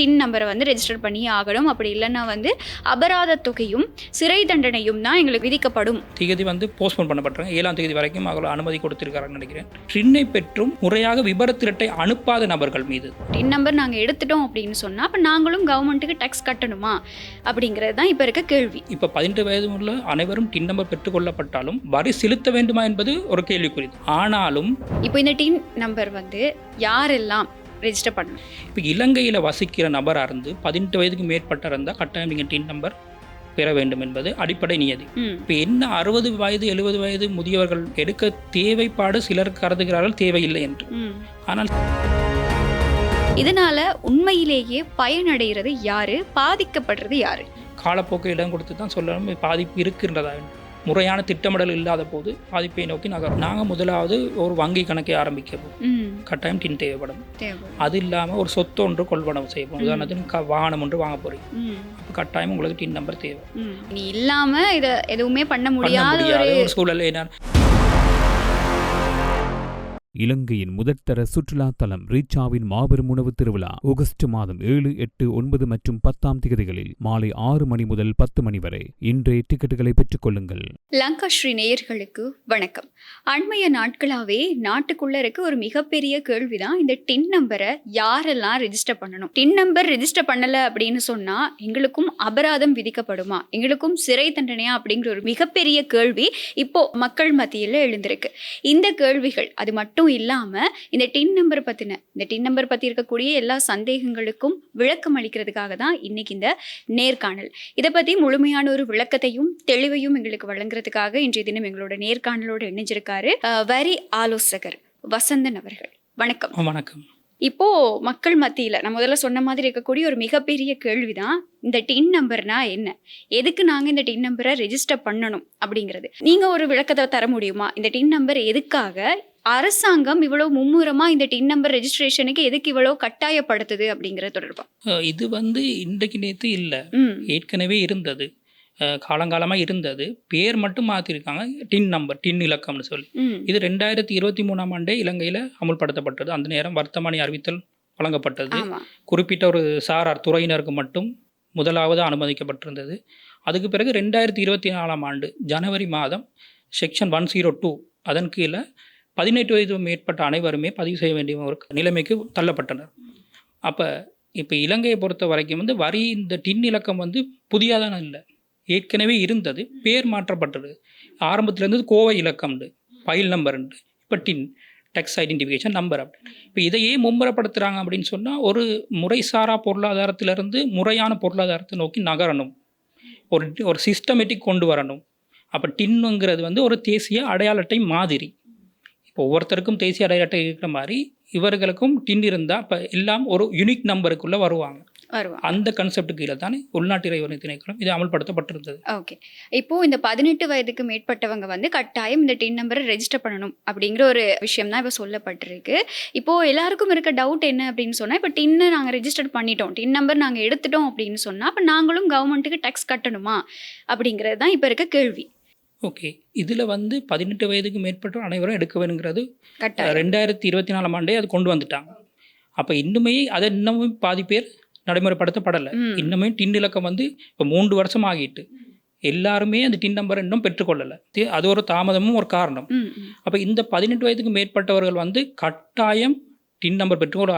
டின் நம்பரை வந்து ரெஜிஸ்டர் பண்ணி ஆகணும். அப்படி இல்லைன்னா வந்து அபராத தொகையும் சிறை தண்டனையும் தான் எங்களுக்கு விதிக்கப்படும். தேதி வந்து போஸ்ட்போன் பண்ணப்பட்டிருக்காங்க. 7ஆம் தேதி வரைக்கும் அவர்கள் அனுமதி கொடுத்திருக்காங்கன்னு நினைக்கிறேன். டின்னை பெற்றும் முறையாக விபரத்திரட்டை அனுப்பாத நபர்கள் மீது டின் நம்பர் நாங்கள் எடுத்துட்டோம் அப்படின்னு சொன்னால் அப்போ நாங்களும் கவர்மெண்ட்டுக்கு டேக்ஸ் கட்டணுமா அப்படிங்கிறது தான் இப்போ இருக்க கேள்வி. இப்போ 18 வயது உள்ள அனைவரும் டின் நம்பர் பெற்றுக்கொள்ளப்பட்டாலும் வரி செலுத்த வேண்டுமா என்பது ஒரு கேள்விக்குறி. ஆனாலும் இப்போ இந்த டின் நம்பர் வந்து யாரெல்லாம் ரெஜிஸ்டர் பண்ணணும்? இப்போ இலங்கையில் வசிக்கிற நபராக இருந்து 18 வயதுக்கு மேற்பட்ட இருந்தால் கட்டாயம் நீங்கள் டின் நம்பர் பெற வேண்டும் என்பது அடிப்படை நியதி. இப்போ என்ன 60 வயது 70 வயது முதியவர்கள் எடுக்க தேவைப்பாடு சிலர் கருதுகிறார்கள் தேவையில்லை என்று. ஆனால் இதனால உண்மையிலேயே பயனடைகிறது யாரு, பாதிக்கப்படுறது யாரு? காலப்போக்கு இடம் கொடுத்து தான் சொல்லணும் பாதிப்பு இருக்கின்றதா. முறையான திட்டமிடல் இல்லாத போது பாதிப்பை நோக்கி நகரும். நாங்கள் முதலாவது ஒரு வங்கி கணக்கை ஆரம்பிக்கவும் கட்டாயம் டின் தேவைப்படும். அது இல்லாமல் ஒரு சொத்து ஒன்று கொள்வனவு செய்யப்போம். உதாரணத்துக்கு வாகனம் ஒன்று வாங்க போறீங்க, அப்போ கட்டாயம் உங்களுக்கு டின் நம்பர் தேவை. நீ இல்லாம இதை எதுவுமே பண்ண முடியாத ஒரு சூழல். இலங்கையின் முதற்தர சுற்றுலா தலம் ரீச்சாவின் மாபெரும் உணவு திருவிழா ஆகஸ்ட் மாதம் 7, 8, 9 மற்றும் 10ஆம் தேதிகளில் மாலை 6 மணி முதல் 10 மணி வரை. இன்றைய டிக்கெட்டுகளை பெற்றுக் கொள்ளுங்கள். லங்காஸ்ரீ நேயர்களுக்கு வணக்கம். அண்மைய நாட்களாவே நாட்டுக்குள்ள இருக்க ஒரு மிகப்பெரிய கேள்விதான் இந்த டின் நம்பரை யாரெல்லாம் ரெஜிஸ்டர் பண்ணணும். டின் நம்பர் ரெஜிஸ்டர் பண்ணல அப்படின்னு சொன்னா எங்களுக்கும் அபராதம் விதிக்கப்படுமா, எங்களுக்கும் சிறை தண்டனையா அப்படிங்கிற ஒரு மிகப்பெரிய கேள்வி இப்போ மக்கள் மத்தியில் எழுந்திருக்கு. இந்த கேள்விகள் அது மட்டும் இல்லாம இந்த டின் நம்பர் பத்தி இருக்கக்கூடிய எல்லா சந்தேகங்களுக்கும் விளக்கம் அளிக்கிறதுக்காக தான் இன்னைக்கு இந்த நேர்காணல். இதை பத்தி முழுமையான ஒரு விளக்கத்தையும் தெளிவையும் எங்களுக்கு வழங்குறதுக்காக இன்றைய தினம் எங்களோட நேர்காணலோடு இணைஞ்சிருக்காரு வரி ஆலோசகர் வசந்தன் அவர்கள். வணக்கம். வணக்கம். இப்போ மக்கள் மத்தியில நான் முதல்ல சொன்ன மாதிரி இருக்கக்கூடிய ஒரு மிகப்பெரிய கேள்விதான் இந்த டின் நம்பர்னா என்ன, எதுக்கு நாங்க இந்த டின் நம்பரை ரெஜிஸ்டர் பண்ணணும் அப்படிங்கிறது. நீங்க ஒரு விளக்கத்தை தர முடியுமா? இந்த டின் நம்பர் எதுக்காக அரசாங்கம் இவ்வளவு மும்முரமா இந்த டின் நம்பர் ரெஜிஸ்ட்ரேஷனுக்கு எதுக்கு இவ்வளவு கட்டாயப்படுத்துது அப்படிங்கிறது தொடர்பா? இது வந்து இன்றைக்கு நேற்று இல்லை, ஏற்கனவே இருந்தது, காலங்காலமாக இருந்தது. பேர் மட்டும் மாற்றிருக்காங்க, டின் நம்பர், டின் இலக்கம்னு சொல்லி. இது 2023ஆம் ஆண்டே இலங்கையில் அமுல்படுத்தப்பட்டது. அந்த நேரம் வர்த்தமானி அறிவித்தல் வழங்கப்பட்டது. குறிப்பிட்ட ஒரு சாரார் துறையினருக்கு மட்டும் முதலாவது அனுமதிக்கப்பட்டிருந்தது. அதுக்கு பிறகு 2024ஆம் ஆண்டு ஜனவரி மாதம் செக்ஷன் 102 அதன் கீழே 18 வயது மேற்பட்ட அனைவருமே பதிவு செய்ய வேண்டிய ஒரு நிலைமைக்கு தள்ளப்பட்டனர். இப்போ இலங்கையை பொறுத்த வரைக்கும் வந்து வரி இந்த டின் இலக்கம் வந்து புதியதான இல்லை, ஏற்கனவே இருந்தது, பேர் மாற்றப்பட்டது. ஆரம்பத்தில் இருந்தது கோவை இலக்கம்ண்டு, ஃபைல் நம்பர்ண்டு, இப்போ டின் டேக்ஸ் ஐடென்டிஃபிகேஷன் நம்பர் அப்படின்னு. இப்போ இதையே மும்முரப்படுத்துகிறாங்க அப்படின்னு சொன்னால் ஒரு முறைசாரா பொருளாதாரத்திலிருந்து முறையான பொருளாதாரத்தை நோக்கி நகரணும், ஒரு சிஸ்டமேட்டிக் கொண்டு வரணும். அப்போ டின்னுங்கிறது வந்து ஒரு தேசிய அடையாள அட்டை மாதிரி. இப்போ ஒவ்வொருத்தருக்கும் தேசிய அடையாள அட்டை இருக்கிற மாதிரி இவர்களுக்கும் டின் இருந்தால் இப்போ எல்லாம் ஒரு யூனிக் நம்பருக்குள்ளே வருவாங்க. அந்த கான்செப்ட் கீழே தானே உள்நாட்டு இறைவனை திணைக்களம் இது அமல்படுத்தப்பட்டிருந்தது. ஓகே. இப்போ இந்த 18 வயதுக்கு மேற்பட்டவங்க வந்து கட்டாயம் இந்த டின் நம்பரை ரெஜிஸ்டர் பண்ணணும் அப்படிங்கிற ஒரு விஷயம் தான் இப்போ சொல்லப்பட்டிருக்கு. இப்போ எல்லாருக்கும் இருக்க டவுட் என்ன அப்படின்னு சொன்னா, இப்போ டின்னை நாங்கள் ரெஜிஸ்டர் பண்ணிட்டோம், டின் நம்பர் நாங்கள் எடுத்துட்டோம் அப்படின்னு சொன்னா அப்போ நாங்களும் கவர்மெண்ட்டுக்கு டேக்ஸ் கட்டணுமா அப்படிங்கிறது தான் இப்போ இருக்க கேள்வி. ஓகே. இதில் வந்து 18 வயதுக்கு மேற்பட்ட அனைவரும் எடுக்க வேணுங்கிறது 2024ஆம் ஆண்டே அது கொண்டு வந்துட்டாங்க. அப்போ இன்னமும் பாதி பேர் நடைமுறைப்படுத்தப்படலை. இன்னுமே டின் இலக்கம் வந்து இப்போ 3 வருஷம் ஆகிட்டு எல்லாருமே அந்த டின் நம்பர் இன்னும் பெற்றுக்கொள்ளலை. அது ஒரு தாமதமும் ஒரு காரணம். அப்போ இந்த 18 வயதுக்கு மேற்பட்டவர்கள் வந்து கட்டாயம் டின் நம்பர் பெற்று ஒரு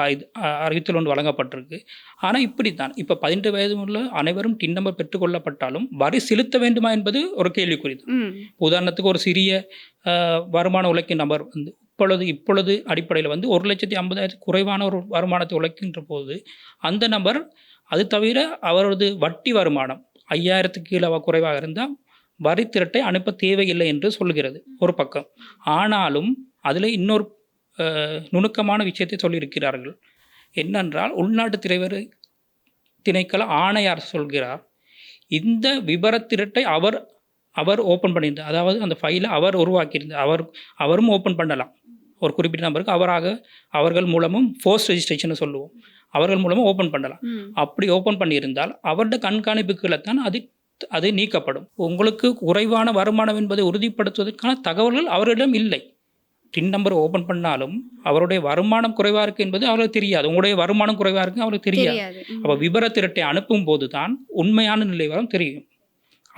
அறிவித்தல் ஒன்று வழங்கப்பட்டிருக்கு. ஆனால் இப்படித்தான் இப்போ 18 வயது உள்ள அனைவரும் டின் நம்பர் பெற்றுக்கொள்ளப்பட்டாலும் வரி செலுத்த வேண்டுமா என்பது ஒரு கேள்விக்குறி. உதாரணத்துக்கு ஒரு சிறிய வருமான உழைக்கும் நபர் வந்து இப்பொழுது அடிப்படையில் வந்து 1,50,000 குறைவான ஒரு வருமானத்தை உழைக்கின்ற போது அந்த நபர் அது தவிர அவரது வட்டி வருமானம் 5,000க்கு கீழே குறைவாக இருந்தால் வரி திரட்டை அனுப்ப தேவையில்லை என்று சொல்கிறது ஒரு பக்கம். ஆனாலும் அதில் இன்னொரு நுணுக்கமான விஷயத்தை சொல்லியிருக்கிறார்கள். என்னென்றால் உள்நாட்டு திணைக்கள ஆணையார் சொல்கிறார், இந்த விபரத்திரட்டை அவர் ஓப்பன் பண்ணியிருந்தார், அதாவது அந்த ஃபைலை அவர் உருவாக்கியிருந்தார், அவரும் ஓப்பன் பண்ணலாம். ஒரு குறிப்பிட்ட நம்பருக்கு அவர்கள் மூலமும் ஃபோர்ஸ் ரெஜிஸ்ட்ரேஷன் சொல்லுவோம், அவர்கள் மூலமும் ஓப்பன் பண்ணலாம். அப்படி ஓப்பன் பண்ணியிருந்தால் அவருடைய கண்காணிப்புகளை தான் அது நீக்கப்படும். உங்களுக்கு குறைவான வருமானம் என்பதை உறுதிப்படுத்துவதற்கான தகவல்கள் அவரிடம் இல்லை. டின் நம்பர் ஓப்பன் பண்ணாலும் அவருடைய வருமானம் குறைவாக இருக்குது என்பது அவருக்கு தெரியாது. உங்களுடைய வருமானம் குறைவாக இருக்குது அவருக்கு தெரியாது. அப்போ விபர திரட்டை அனுப்பும் போது தான் உண்மையான நிலைவரம் தெரியும்.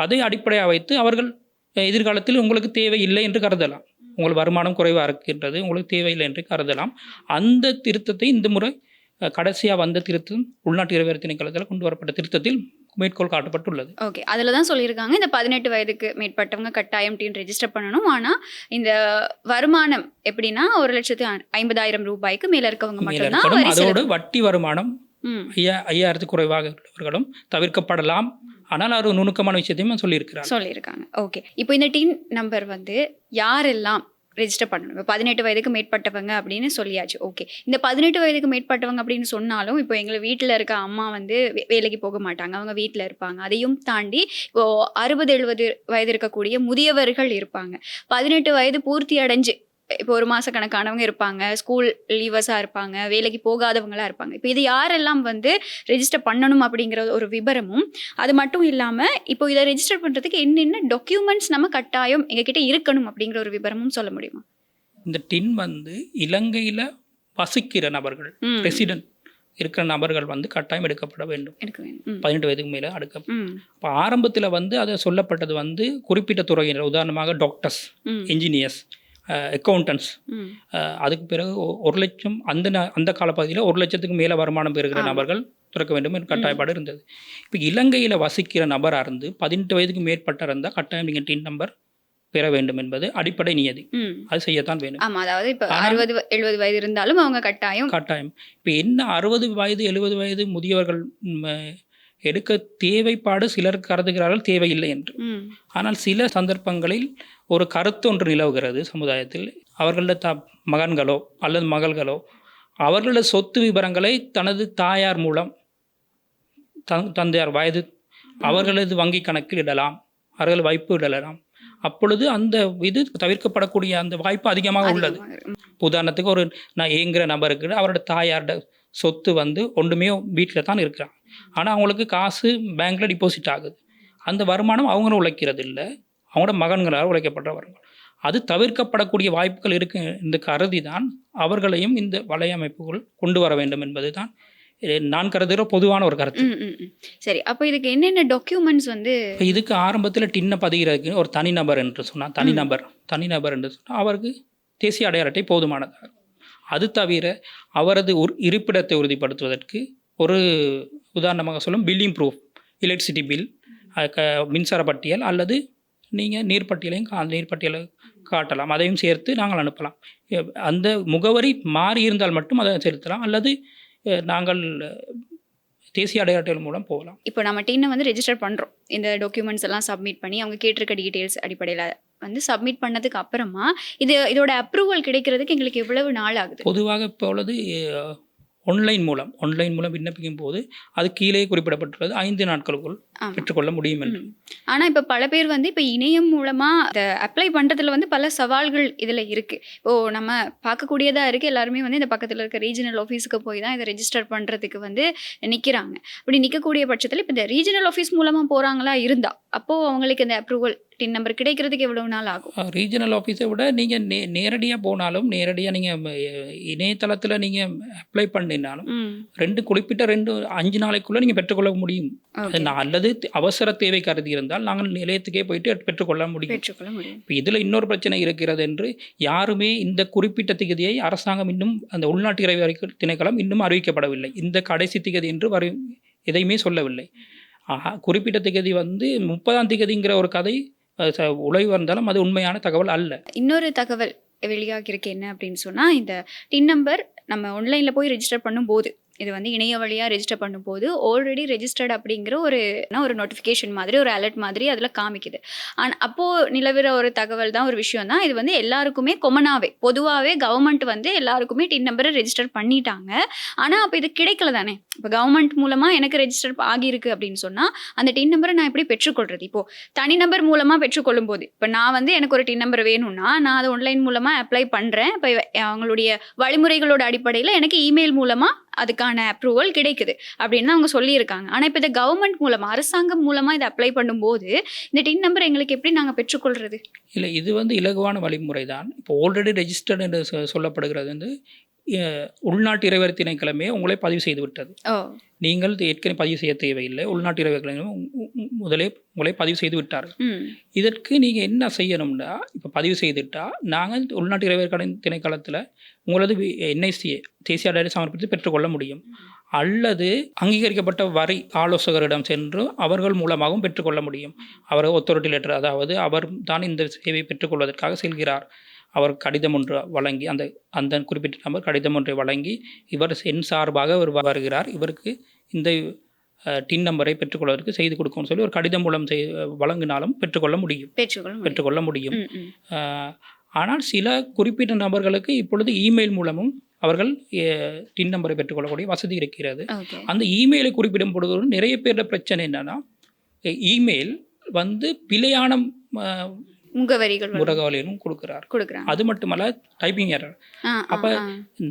அதை அடிப்படையாக வைத்து அவர்கள் எதிர்காலத்தில் உங்களுக்கு தேவையில்லை என்று கருதலாம். உங்கள் வருமானம் குறைவாக இருக்கின்றது, உங்களுக்கு தேவையில்லை என்று கருதலாம். அந்த திருத்தத்தை இந்த முறை கடைசியாக வந்த திருத்தம் உள்நாட்டு இறைவேறு திணைக்களத்தில் கொண்டு வரப்பட்ட திருத்தத்தில் மேற்கோள் காட்டப்பட்டுள்ளது. ஓகே, அதில் தான் சொல்லியிருக்காங்க இந்த 18 வயதுக்கு மேற்பட்டவங்க கட்டாயம் டின் ரெஜிஸ்டர் பண்ணணும். ஆனால் இந்த வருமானம் எப்படின்னா 1,50,000 ரூபாய்க்கு மேலே இருக்கவங்க மட்டும்தான். அதோடு வட்டி வருமானம் 5,000 குறைவாக உள்ளவர்களும் தவிர்க்கப்படலாம். ஆனால் ஒரு நுணுக்கமான விஷயத்தையும் சொல்லியிருக்காங்க. ஓகே, இப்போ இந்த டின் நம்பர் வந்து யாரெல்லாம் ரெஜிஸ்டர் பண்ணணும்? இப்போ 18 வயதுக்கு மேற்பட்டவங்க அப்படின்னு சொல்லியாச்சு. ஓகே, இந்த 18 வயதுக்கு மேற்பட்டவங்க அப்படின்னு சொன்னாலும் இப்போ எங்களை வீட்டில் இருக்க அம்மா வந்து வேலைக்கு போக மாட்டாங்க, அவங்க வீட்டில் இருப்பாங்க. அதையும் தாண்டி இப்போ 60-70 வயது இருக்கக்கூடிய முதியவர்கள் இருப்பாங்க. 18 வயது பூர்த்தி அடைஞ்சு இப்போ ஒரு மாத கணக்கானவங்க இருப்பாங்க, ஸ்கூல் லீவர்ஸாக இருப்பாங்க, வேலைக்கு போகாதவங்களாக இருப்பாங்க. இப்போ இது யாரெல்லாம் வந்து ரெஜிஸ்டர் பண்ணணும் அப்படிங்கிற ஒரு விபரமும், அது மட்டும் இல்லாமல் இப்போ இதை ரெஜிஸ்டர் பண்ணுறதுக்கு என்னென்ன டாக்குமெண்ட்ஸ் நம்ம கட்டாயம் எங்ககிட்ட இருக்கணும் அப்படிங்கிற ஒரு விபரமும் சொல்ல முடியுமா? இந்த டின் வந்து இலங்கையில் வசிக்கிற நபர்கள், ரெசிடென்ட் இருக்கிற நபர்கள் வந்து கட்டாயம் எடுக்கப்பட வேண்டும். 18 வயதுக்கு மேலே இப்போ ஆரம்பத்தில் வந்து அதை சொல்லப்பட்டது வந்து குறிப்பிட்ட துறையினர், உதாரணமாக டாக்டர்ஸ், இன்ஜினியர்ஸ், அக்கௌண்டன்ஸ். அதுக்கு பிறகு 1 லட்சம் அந்த காலப்பகுதியில் 1 லட்சத்துக்கு மேலே வருமானம் பெறுகிற நபர்கள் திறக்க வேண்டும் என்று கட்டாயப்பாடு இருந்தது. இப்போ இலங்கையில் வசிக்கிற நபராக இருந்து 18 வயதுக்கு மேற்பட்ட இருந்தால் கட்டாயம் நீங்கள் டின் நம்பர் பெற வேண்டும் என்பது அடிப்படை நியதி. அது செய்யத்தான் வேணும். அதாவது இப்போ 60-70 வயது இருந்தாலும் அவங்க கட்டாயம். இப்போ என்ன 60 வயது 70 வயது முதியவர்கள் எடுக்க தேவைப்பாடு சிலர் கருதுகிறார்கள் தேவையில்லை என்று. ஆனால் சில சந்தர்ப்பங்களில் ஒரு கருத்து ஒன்று நிலவுகிறது சமுதாயத்தில். அவர்களோட மகன்களோ அல்லது மகள்களோ அவர்களோட சொத்து விவரங்களை தனது தாயார் மூலம் தந்தையார் வயது அவர்களது வங்கி கணக்கில் இடலாம், அவர்கள் வைப்பு இடலாம். அப்பொழுது அந்த இது தவிர்க்கப்படக்கூடிய அந்த வாய்ப்பு அதிகமாக உள்ளது. உதாரணத்துக்கு நான் ஏங்குகிற நபருக்கு அவரோட தாயாரோட சொத்து வந்து ஒன்றுமே வீட்டில் தான் இருக்கிறாங்க, ஆனால் அவங்களுக்கு காசு பேங்க்கில் டிபாசிட் ஆகுது. அந்த வருமானம் அவங்களும் உழைக்கிறது இல்லை, அவங்களோட மகன்களால் உழைக்கப்படுற வருமானம். அது தவிர்க்கப்படக்கூடிய வாய்ப்புகள் இருக்கு என்று கருதி தான் அவர்களையும் இந்த வலையமைப்புகள் கொண்டு வர வேண்டும் என்பது தான் நான் கருதுகிற பொதுவான ஒரு கருத்து. சரி, அப்போ இதுக்கு என்னென்ன டாக்குமெண்ட்ஸ் வந்து? இதுக்கு ஆரம்பத்தில் டின்னை பதிகிறதுக்கு ஒரு தனிநபர் என்று சொன்னால் தனிநபர் என்று சொன்னால் அவருக்கு தேசிய அடையாள அட்டை போதுமானதாக. அது தவிர அவரது இருப்பிடத்தை உறுதிப்படுத்துவதற்கு ஒரு உதாரணமாக சொல்லும் பில்லிங் ப்ரூஃப், எலக்ட்ரிசிட்டி பில், மின்சார பட்டியல் அல்லது நீங்கள் நீர்ப்பட்டியலை காட்டலாம். அதையும் சேர்த்து நாங்கள் அனுப்பலாம். அந்த முகவரி மாறி இருந்தால் மட்டும் அதை செலுத்தலாம், அல்லது நாங்கள் தேசிய அடையாள மூலம் போகலாம். இப்போ நம்ம டின்னை வந்து ரெஜிஸ்டர் பண்ணுறோம், இந்த டாக்குமெண்ட்ஸ் எல்லாம் சப்மிட் பண்ணி அவங்க கேட்டிருக்க டீட்டெயில்ஸ் அடிப்படையில் வந்து சப்மிட் பண்ணதுக்கு அப்புறமா இதோட அப்ரூவல் கிடைக்கிறதுக்கு எங்களுக்கு எவ்வளவு நாள் ஆகுது? பொதுவாக இப்போ உள்ளது ஆன்லைன் மூலம் விண்ணப்பிக்கும் போது அது கீழே குறிப்பிடப்பட்டுள்ளது 5 நாட்களுக்குள் பெற்றுக்கொள்ள முடியும் என்று. ஆனால் இப்போ பல பேர் வந்து இப்போ இணையம் மூலமாக அதை அப்ளை பண்ணுறதுல வந்து பல சவால்கள் இதில் இருக்குது. இப்போது நம்ம பார்க்கக்கூடியதாக இருக்குது, எல்லாருமே வந்து இந்த பக்கத்தில் இருக்க ரீஜனல் ஆஃபீஸுக்கு போய் தான் இதை ரெஜிஸ்டர் பண்ணுறதுக்கு வந்து நிற்கிறாங்க. அப்படி நிற்கக்கூடிய பட்சத்தில் இப்போ இந்த ரீஜனல் ஆஃபீஸ் மூலமாக போகிறாங்களா இருந்தால் அப்போது அவங்களுக்கு இந்த அப்ரூவல் டின் நம்பர் கிடைக்கிறதுக்கு எவ்வளவு நாள் ஆகும்? ரீஜனல் ஆஃபீஸை விட நீங்கள் நேரடியாக போனாலும், நேரடியாக நீங்கள் இணையதளத்தில் நீங்கள் அப்ளை பண்ணினாலும் குறிப்பிட்ட 5 நாளைக்குள்ளே நீங்கள் பெற்றுக்கொள்ள முடியும். அல்லது அவசர தேவை கருதி இருந்தால் நாங்கள் நிலையத்துக்கே போயிட்டு பெற்றுக்கொள்ள முடியும். இப்போ இதில் இன்னொரு பிரச்சனை இருக்கிறது என்று யாருமே இந்த குறிப்பிட்ட திகதியை அரசாங்கம் இன்னும் அந்த உள்நாட்டு இறைவேறு திணைக்களம் இன்னும் அறிவிக்கப்படவில்லை. இந்த கடைசி திகதி என்று எதையுமே சொல்லவில்லை. குறிப்பிட்ட திகதி வந்து 30ஆம் திகதிங்கிற ஒரு கதை உழைவு வந்தாலும் அது உண்மையான தகவல் அல்ல. இன்னொரு தகவல் வெளியாகிருக்கு என்ன அப்படின்னு சொன்னால், இந்த டின் நம்பர் நம்ம ஆன்லைனில் போய் ரெஜிஸ்டர் பண்ணும்போது, இது வந்து இணைய வழியாக ரெஜிஸ்டர் பண்ணும்போது ஆல்ரெடி ரெஜிஸ்டர்ட் அப்படிங்கிற ஒரு நோட்டிஃபிகேஷன் மாதிரி, ஒரு அலர்ட் மாதிரி அதில் காமிக்குது. ஆனால் அப்போது நிலவுற ஒரு தகவல் தான், ஒரு விஷயம் தான், இது வந்து எல்லாருக்குமே கொமனாகவே பொதுவாகவே கவர்மெண்ட் வந்து எல்லாருக்குமே டின் நம்பரை ரெஜிஸ்டர் பண்ணிட்டாங்க. ஆனால் அப்போ இது கிடைக்கல தானே. இப்போ கவர்மெண்ட் மூலமாக எனக்கு ரெஜிஸ்டர் ஆகியிருக்கு அப்படின்னு சொன்னால் அந்த டின் நம்பரை நான் எப்படி பெற்றுக்கொள்கிறது? இப்போது தனி நம்பர் மூலமாக பெற்றுக்கொள்ளும் போது, இப்போ நான் வந்து எனக்கு ஒரு டின் நம்பர் வேணும்னா நான் அதை ஆன்லைன் மூலமாக அப்ளை பண்ணுறேன். இப்போ அவங்களுடைய வழிமுறைகளோட அடிப்படையில் எனக்கு இமெயில் மூலமாக அதுக்கான அப்ரூவல் கிடைக்குது அப்படின்னு தான் அவங்க சொல்லியிருக்காங்க. ஆனால் இப்போ இதை கவர்மெண்ட் மூலமாக அரசாங்கம் மூலமாக இதை அப்ளை பண்ணும்போது இந்த டின் நம்பர் எங்களுக்கு எப்படி நாங்கள் பெற்றுக்கொள்கிறது? இல்லை, இது வந்து இலகுவான வழிமுறை தான். இப்போ ஆல்ரெடி ரெஜிஸ்டர்டு என்று சொல்லப்படுகிறது வந்து உள்நாட்டு இறைவரி திணைக்களமே உங்களை பதிவு செய்து விட்டது. நீங்கள் ஏற்கனவே பதிவு செய்ய தேவையில்லை. உள்நாட்டு இறைவரி முதலே உங்களை பதிவு செய்து விட்டார்கள். இதற்கு நீங்கள் என்ன செய்யணும்னா, இப்போ பதிவு செய்துட்டா நாங்கள் உள்நாட்டு இறைவரி திணைக்களத்தில் உங்களது என்ஐசியை தேசிய அடையாள சமர்ப்பித்து பெற்றுக்கொள்ள முடியும். அல்லது அங்கீகரிக்கப்பட்ட வரி ஆலோசகரிடம் சென்று அவர்கள் மூலமாகவும் பெற்றுக்கொள்ள முடியும். அவர் ஒத்தாரிட்டி லெட்டர், அதாவது அவர் தான் இந்த சேவையை பெற்றுக்கொள்வதற்காக செல்கிறார், அவர் கடிதம் ஒன்று வழங்கி அந்த குறிப்பிட்ட நபர் கடிதம் ஒன்றை வழங்கி இவர் என் சார்பாக அவர் வருகிறார், இவருக்கு இந்த டின் நம்பரை பெற்றுக்கொள்வதற்கு செய்து கொடுக்கும்னு சொல்லி ஒரு கடிதம் மூலம் வழங்கினாலும் பெற்றுக்கொள்ள முடியும். ஆனால் சில குறிப்பிட்ட நபர்களுக்கு இப்பொழுது இமெயில் மூலமும் அவர்கள் டின் நம்பரை பெற்றுக்கொள்ளக்கூடிய வசதி இருக்கிறது. அந்த இமெயிலை குறிப்பிடும் பொழுது நிறைய பேரோட பிரச்சனை என்னன்னா, இமெயில் வந்து பிழையான முகவரிகளும் கொடுக்கிறார். அது மட்டுமல்ல டைப்பிங் எரர். அப்போ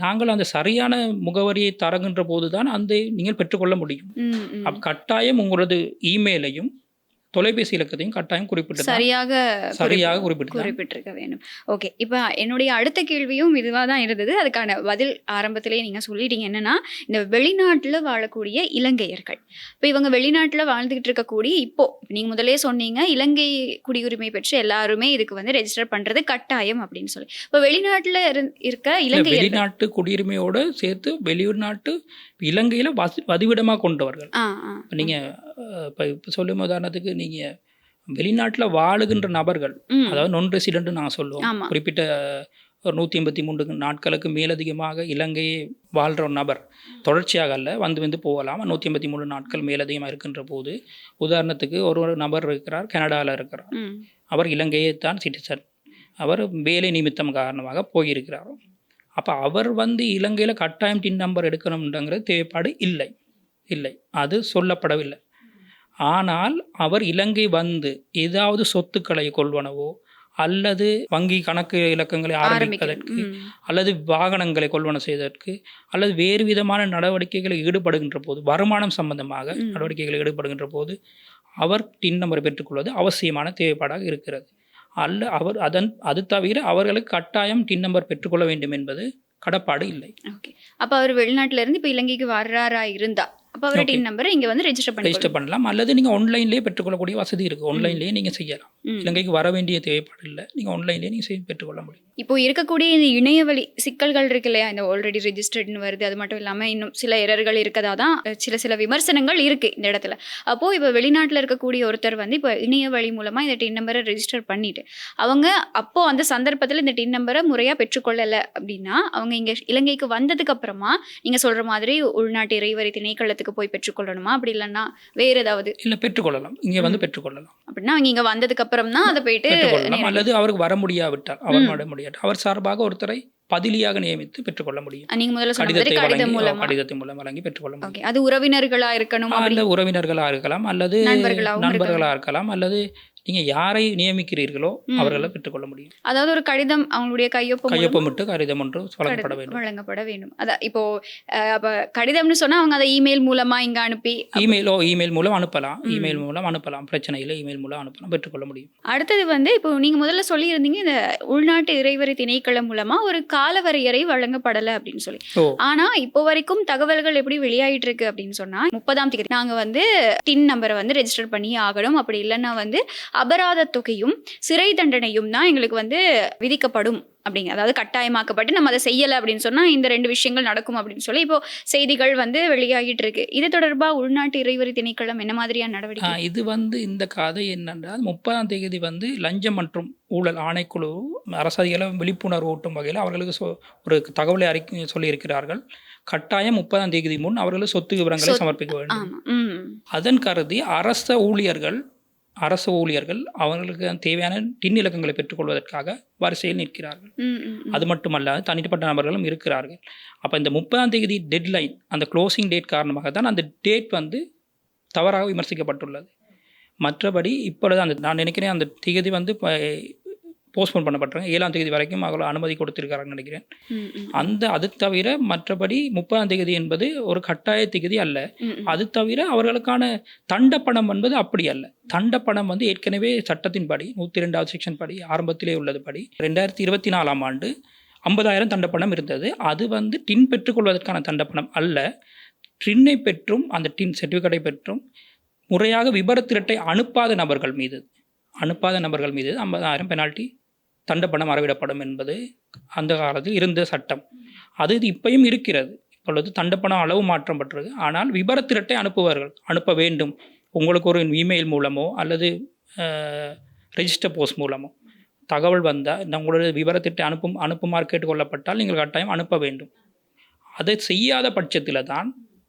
நாங்கள் அந்த சரியான முகவரியை தரகின்ற போது தான் நீங்கள் பெற்றுக்கொள்ள முடியும். அப்போ கட்டாயம் உங்களது இமெயிலையும் தொலைபேசி இலக்கத்தையும் கட்டாயம் சரியாக குறிப்பிட்டிருக்க வேண்டும். ஓகே, இப்போ என்னுடைய அடுத்த கேள்வியும் இதுவாக தான் இருந்தது. அதுக்கான பதில் ஆரம்பத்திலேயே நீங்கள் சொல்லிட்டீங்க. என்னன்னா, இந்த வெளிநாட்டில் வாழக்கூடிய இலங்கையர்கள், இப்போ இவங்க வெளிநாட்டில் வாழ்ந்துகிட்டு இருக்கக்கூடிய இப்போ நீங்கள் முதலே சொன்னீங்க இலங்கை குடியுரிமை பெற்று எல்லாருமே இதுக்கு வந்து ரெஜிஸ்டர் பண்ணுறது கட்டாயம் அப்படின்னு சொல்லி. இப்போ வெளிநாட்டில் இருக்க இலங்கை வெளிநாட்டு குடியுரிமையோடு சேர்த்து வெளிநாட்டு இலங்கையில் வதிவிடமாக கொண்டவர்கள். நீங்கள் இப்போ சொல்லும் உதாரணத்துக்கு நீங்கள் வெளிநாட்டில் வாழுகின்ற நபர்கள், அதாவது நான் ரெசிடென்ட் நான் சொல்லுவோம், குறிப்பிட்ட ஒரு 183 நாட்களுக்கு மேலதிகமாக இலங்கையை வாழ்கிற ஒரு நபர் தொடர்ச்சியாக அல்ல வந்து போகலாம். 183 நாட்கள் மேலதிகமாக இருக்கின்ற போது, உதாரணத்துக்கு ஒரு நபர் இருக்கிறார், கனடாவில் இருக்கிறார், அவர் இலங்கையை தான் சிட்டிசன், அவர் வேலை நிமித்தம் காரணமாக போயிருக்கிறார். அப்போ அவர் வந்து இலங்கையில் கட்டாயம் டின் நம்பர் எடுக்கணும்ன்றங்கிறது தேவைப்பாடு இல்லை, அது சொல்லப்படவில்லை. ஆனால் அவர் இலங்கை வந்து ஏதாவது சொத்துக்களை கொள்வனவோ அல்லது வங்கி கணக்கு இலக்கங்களை ஆரம்பிப்பதற்கு அல்லது வாகனங்களை கொள்வன செய்வதற்கு அல்லது வேறு விதமான நடவடிக்கைகளை ஈடுபடுகின்ற போது, வருமானம் சம்பந்தமாக நடவடிக்கைகளை ஈடுபடுகின்ற போது அவர் டின் நம்பரை பெற்றுக்கொள்வது அவசியமான தேவைப்பாடாக இருக்கிறது. அது தவிர அவர்களுக்கு கட்டாயம் டின் நம்பர் பெற்றுக்கொள்ள வேண்டும் என்பது கடப்பாடு இல்லை. ஓகே, அப்போ அவர் வெளிநாட்டில இருந்து இப்போ இலங்கைக்கு வர்றாரா இருந்தா அப்போ அவர் டின் நம்பரை இங்கே வந்து ரெஜிஸ்டர் பண்ணலாம். அல்லது நீங்கள் ஆன்லைன்லேயே பெற்றுக்கொள்ளக்கூடிய வசதி இருக்குது, ஆன்லைன்லேயே நீங்கள் செய்யலாம். இலங்கைக்கு வர வேண்டிய தேவைப்பாடு இல்லை, நீங்கள் ஆன்லைன்லேயே நீங்கள் பெற்றுக்கொள்ள முடியும். இப்போ இருக்கக்கூடிய இந்த இணையவழி சிக்கல்கள் இருக்கு இல்லையா, இந்த ஆல்ரெடி ரெஜிஸ்டர்ட்னு வருது, அது மட்டும் இல்லாமல் இன்னும் சில எரர்கள் இருக்கதா தான் சில விமர்சனங்கள் இருக்குது இந்த இடத்துல. அப்போது இப்போ வெளிநாட்டில் இருக்கக்கூடிய ஒருத்தர் வந்து இப்போ இணையவழி மூலமாக இந்த டின் நம்பரை ரெஜிஸ்டர் பண்ணிட்டு அவங்க அப்போது அந்த சந்தர்ப்பத்தில் இந்த டின் நம்பரை முறையாக பெற்றுக்கொள்ளலை அப்படின்னா, அவங்க இங்கே இலங்கைக்கு வந்ததுக்கு அப்புறமா நீங்கள் சொல்கிற மாதிரி உள்நாட்டு இறைவரி திணைக்களத்துக்கு போய் பெற்றுக்கொள்ளணுமா, அப்படி இல்லைன்னா வேறு ஏதாவது? இல்லை, பெற்றுக்கொள்ளலாம், இங்கே வந்து பெற்றுக்கொள்ளலாம். அப்படின்னா அவங்க இங்கே வந்ததுக்கு அப்புறம் தான் அதை போயிட்டு, அல்லது அவருக்கு வர முடியாவிட்டால் அவர் சார்பாக ஒருத்தரை பதிலியாக நியமித்து பெற்றுக்கொள்ள முடியும். நீங்க முதல்ல சொன்னது கடிதத்தின் மூலம் வழங்கி பெற்றுக்கொள்ள முடியும். அது உறவினர்களா இருக்கணும், அல்ல உறவினர்களா இருக்கலாம், அல்லது நண்பர்களா இருக்கலாம், அல்லது நீங்க யாரை நியமிக்கிறீர்களோ அவர்களை பெற்றுக்கொள்ள முடியும். அதாவது ஒரு கடிதம் அவங்களுடைய கையொப்பமிட்டு கடிதம் ஒன்று வழங்கப்பட வேண்டும். அதான் இப்போ கடிதம்னு சொன்னா அவங்க அதை இமெயில் மூலமா இங்க அனுப்பி இமெயில் மூலம் அனுப்பலாம், பிரச்சனை இல்லை, இமெயில் மூலம் அனுப்பலாம், பெற்றுக்கொள்ள முடியும். அடுத்தது வந்து இப்போ நீங்க முதல்ல சொல்லி இருந்தீங்க இந்த உள்நாட்டு இறைவரி திணைக்களம் மூலமா ஒரு காலவரையறை வழங்கப்படலை அப்படின்னு சொல்லி. ஆனா இப்போ வரைக்கும் தகவல்கள் எப்படி வெளியாயிட்டு இருக்கு அப்படின்னு சொன்னா, 30ஆம் தேதி நாங்க வந்து டின் நம்பரை வந்து ரெஜிஸ்டர் பண்ணி ஆகணும், அப்படி இல்லைன்னா வந்து அபராத தொகையும் சிறை தண்டனையும் தான் எங்களுக்கு வந்து விதிக்கப்படும் அப்படிங்க. அதாவது கட்டாயமாக்கப்பட்டு நம்ம அதை செய்யலை அப்படின்னு சொன்னால் இந்த 2 விஷயங்கள் நடக்கும் அப்படின்னு சொல்லி இப்போ செய்திகள் வந்து வெளியாகிட்டு இருக்கு. இது தொடர்பாக உள்நாட்டு இறைவரி திணைக்களம் என்ன மாதிரியான நடவடிக்கை? இது வந்து இந்த கதை என்னென்றால் 30ஆம் தேதி வந்து லஞ்சம் மற்றும் ஊழல் ஆணைக்குழு அரசியலை விழிப்புணர்வு ஊட்டும் வகையில் அவர்களுக்கு ஒரு தகவலை அறிக்கை சொல்லியிருக்கிறார்கள். கட்டாயம் 30ஆம் தேதி முன் அவர்கள் சொத்து விவரங்களை சமர்ப்பிக்க வேண்டும். அதன் கருதி அரசு ஊழியர்கள் அவர்களுக்கு தேவையான டின் இலக்கங்களை பெற்றுக்கொள்வதற்காக வரிசையில் நிற்கிறார்கள். அது மட்டுமல்ல, தனிப்பட்ட நபர்களும் இருக்கிறார்கள். அப்போ இந்த 30ஆம் தேதி டெட்லைன், அந்த க்ளோசிங் டேட் காரணமாக தான் அந்த டேட் வந்து தவறாக விமர்சிக்கப்பட்டுள்ளது. மற்றபடி இப்பொழுது நான் நினைக்கிறேன் அந்த தேதி வந்து போஸ்ட்போன் பண்ணப்பட்டிருக்காங்க. 7ஆம் தேதி வரைக்கும் அவர்கள் அனுமதி கொடுத்திருக்காங்கன்னு நினைக்கிறேன். அது தவிர மற்றபடி 30ஆம் தேதி என்பது ஒரு கட்டாய தேதி அல்ல. அது தவிர அவர்களுக்கான தண்டப்பணம் என்பது அப்படி அல்ல. தண்டப்பணம் வந்து ஏற்கனவே சட்டத்தின்படி 102வது செக்ஷன் படி ஆரம்பத்திலே உள்ளது படி 2024ஆம் ஆண்டு 50,000 தண்டப்பணம் இருந்தது. அது வந்து டின் பெற்றுக்கொள்வதற்கான தண்டப்பணம் அல்ல. டின்னை பெற்றும் அந்த டின் சர்டிஃபிகேட்டை பெற்றும் முறையாக விபரத்திரட்டை அனுப்பாத நபர்கள் மீது 50,000 பெனால்ட்டி தண்டப்பணம் அறவிடப்படும் என்பது அந்த காலத்தில் இருந்த சட்டம். அது இப்பயும் இருக்கிறது. இப்பொழுது தண்டப்பணம் அளவு மாற்றம் பெற்றது. ஆனால் விபரத்திரட்டை அனுப்ப வேண்டும். உங்களுக்கு ஒரு இமெயில் மூலமோ அல்லது ரெஜிஸ்டர் போஸ்ட் மூலமோ தகவல் வந்தால் உங்களோட விபரத்திரட்டை அனுப்புமாறு கேட்டுக்கொள்ளப்பட்டால் நீங்கள் கட்டாயம் அனுப்ப வேண்டும். அதை செய்யாத பட்சத்தில் தான்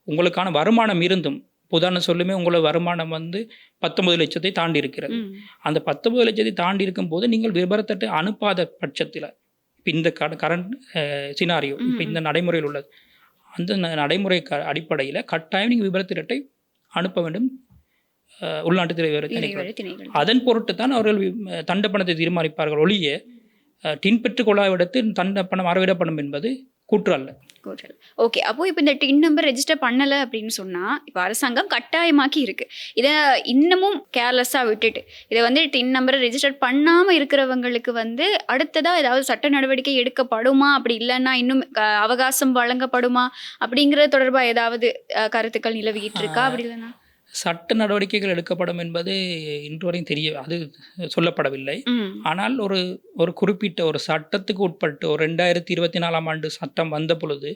உங்களுக்கான வருமானம் இருந்தும், உதாரணம் சொல்லுமே, உங்களோட வருமானம் வந்து 19 லட்சத்தை தாண்டி இருக்கிறது. அந்த 19 லட்சத்தை தாண்டி இருக்கும்போது நீங்கள் விபரத்திரட்டை அனுப்பாத பட்சத்தில் இப்போ இந்த கரண்ட் சினாரியோ இப்போ இந்த நடைமுறையில் உள்ளது, அந்த நடைமுறை அடிப்படையில் கட்டாயம் நீங்கள் விபரத்திரட்டை அனுப்ப வேண்டும் உள்நாட்டு திணைக்களம். அதன் பொருட்டு தான் அவர்கள் தண்டப்பணத்தை தீர்மானிப்பார்கள் ஒழிய டின் பெற்றுக்கொள்ளாவிடத்து தண்டப்பணம் அறவிடப்படும் என்பது கூற்று அல்ல. ஓகே, அப்போ இப்போ இந்த டின் நம்பர் ரெஜிஸ்டர் பண்ணலை அப்படின்னு சொன்னால் இப்போ அரசாங்கம் கட்டாயமாக்கி இருக்கு. இதை இன்னமும் கேர்லெஸ்ஸாக விட்டுட்டு இதை வந்து டின் நம்பரை ரெஜிஸ்டர் பண்ணாமல் இருக்கிறவங்களுக்கு வந்து அடுத்ததாக ஏதாவது சட்ட நடவடிக்கை எடுக்கப்படுமா, அப்படி இல்லைன்னா இன்னும் அவகாசம் வழங்கப்படுமா அப்படிங்கிறது தொடர்பாக ஏதாவது கருத்துக்கள் நிலவிக்கிட்டு இருக்கா? அப்படி இல்லைன்னா சட்ட நடவடிக்கைகள் எடுக்கப்படும் என்பது இன்று வரையும் அது சொல்லப்படவில்லை. ஆனால் ஒரு குறிப்பிட்ட ஒரு சட்டத்துக்கு உட்பட்டு ஒரு 2024ஆம் ஆண்டு சட்டம் வந்த பொழுது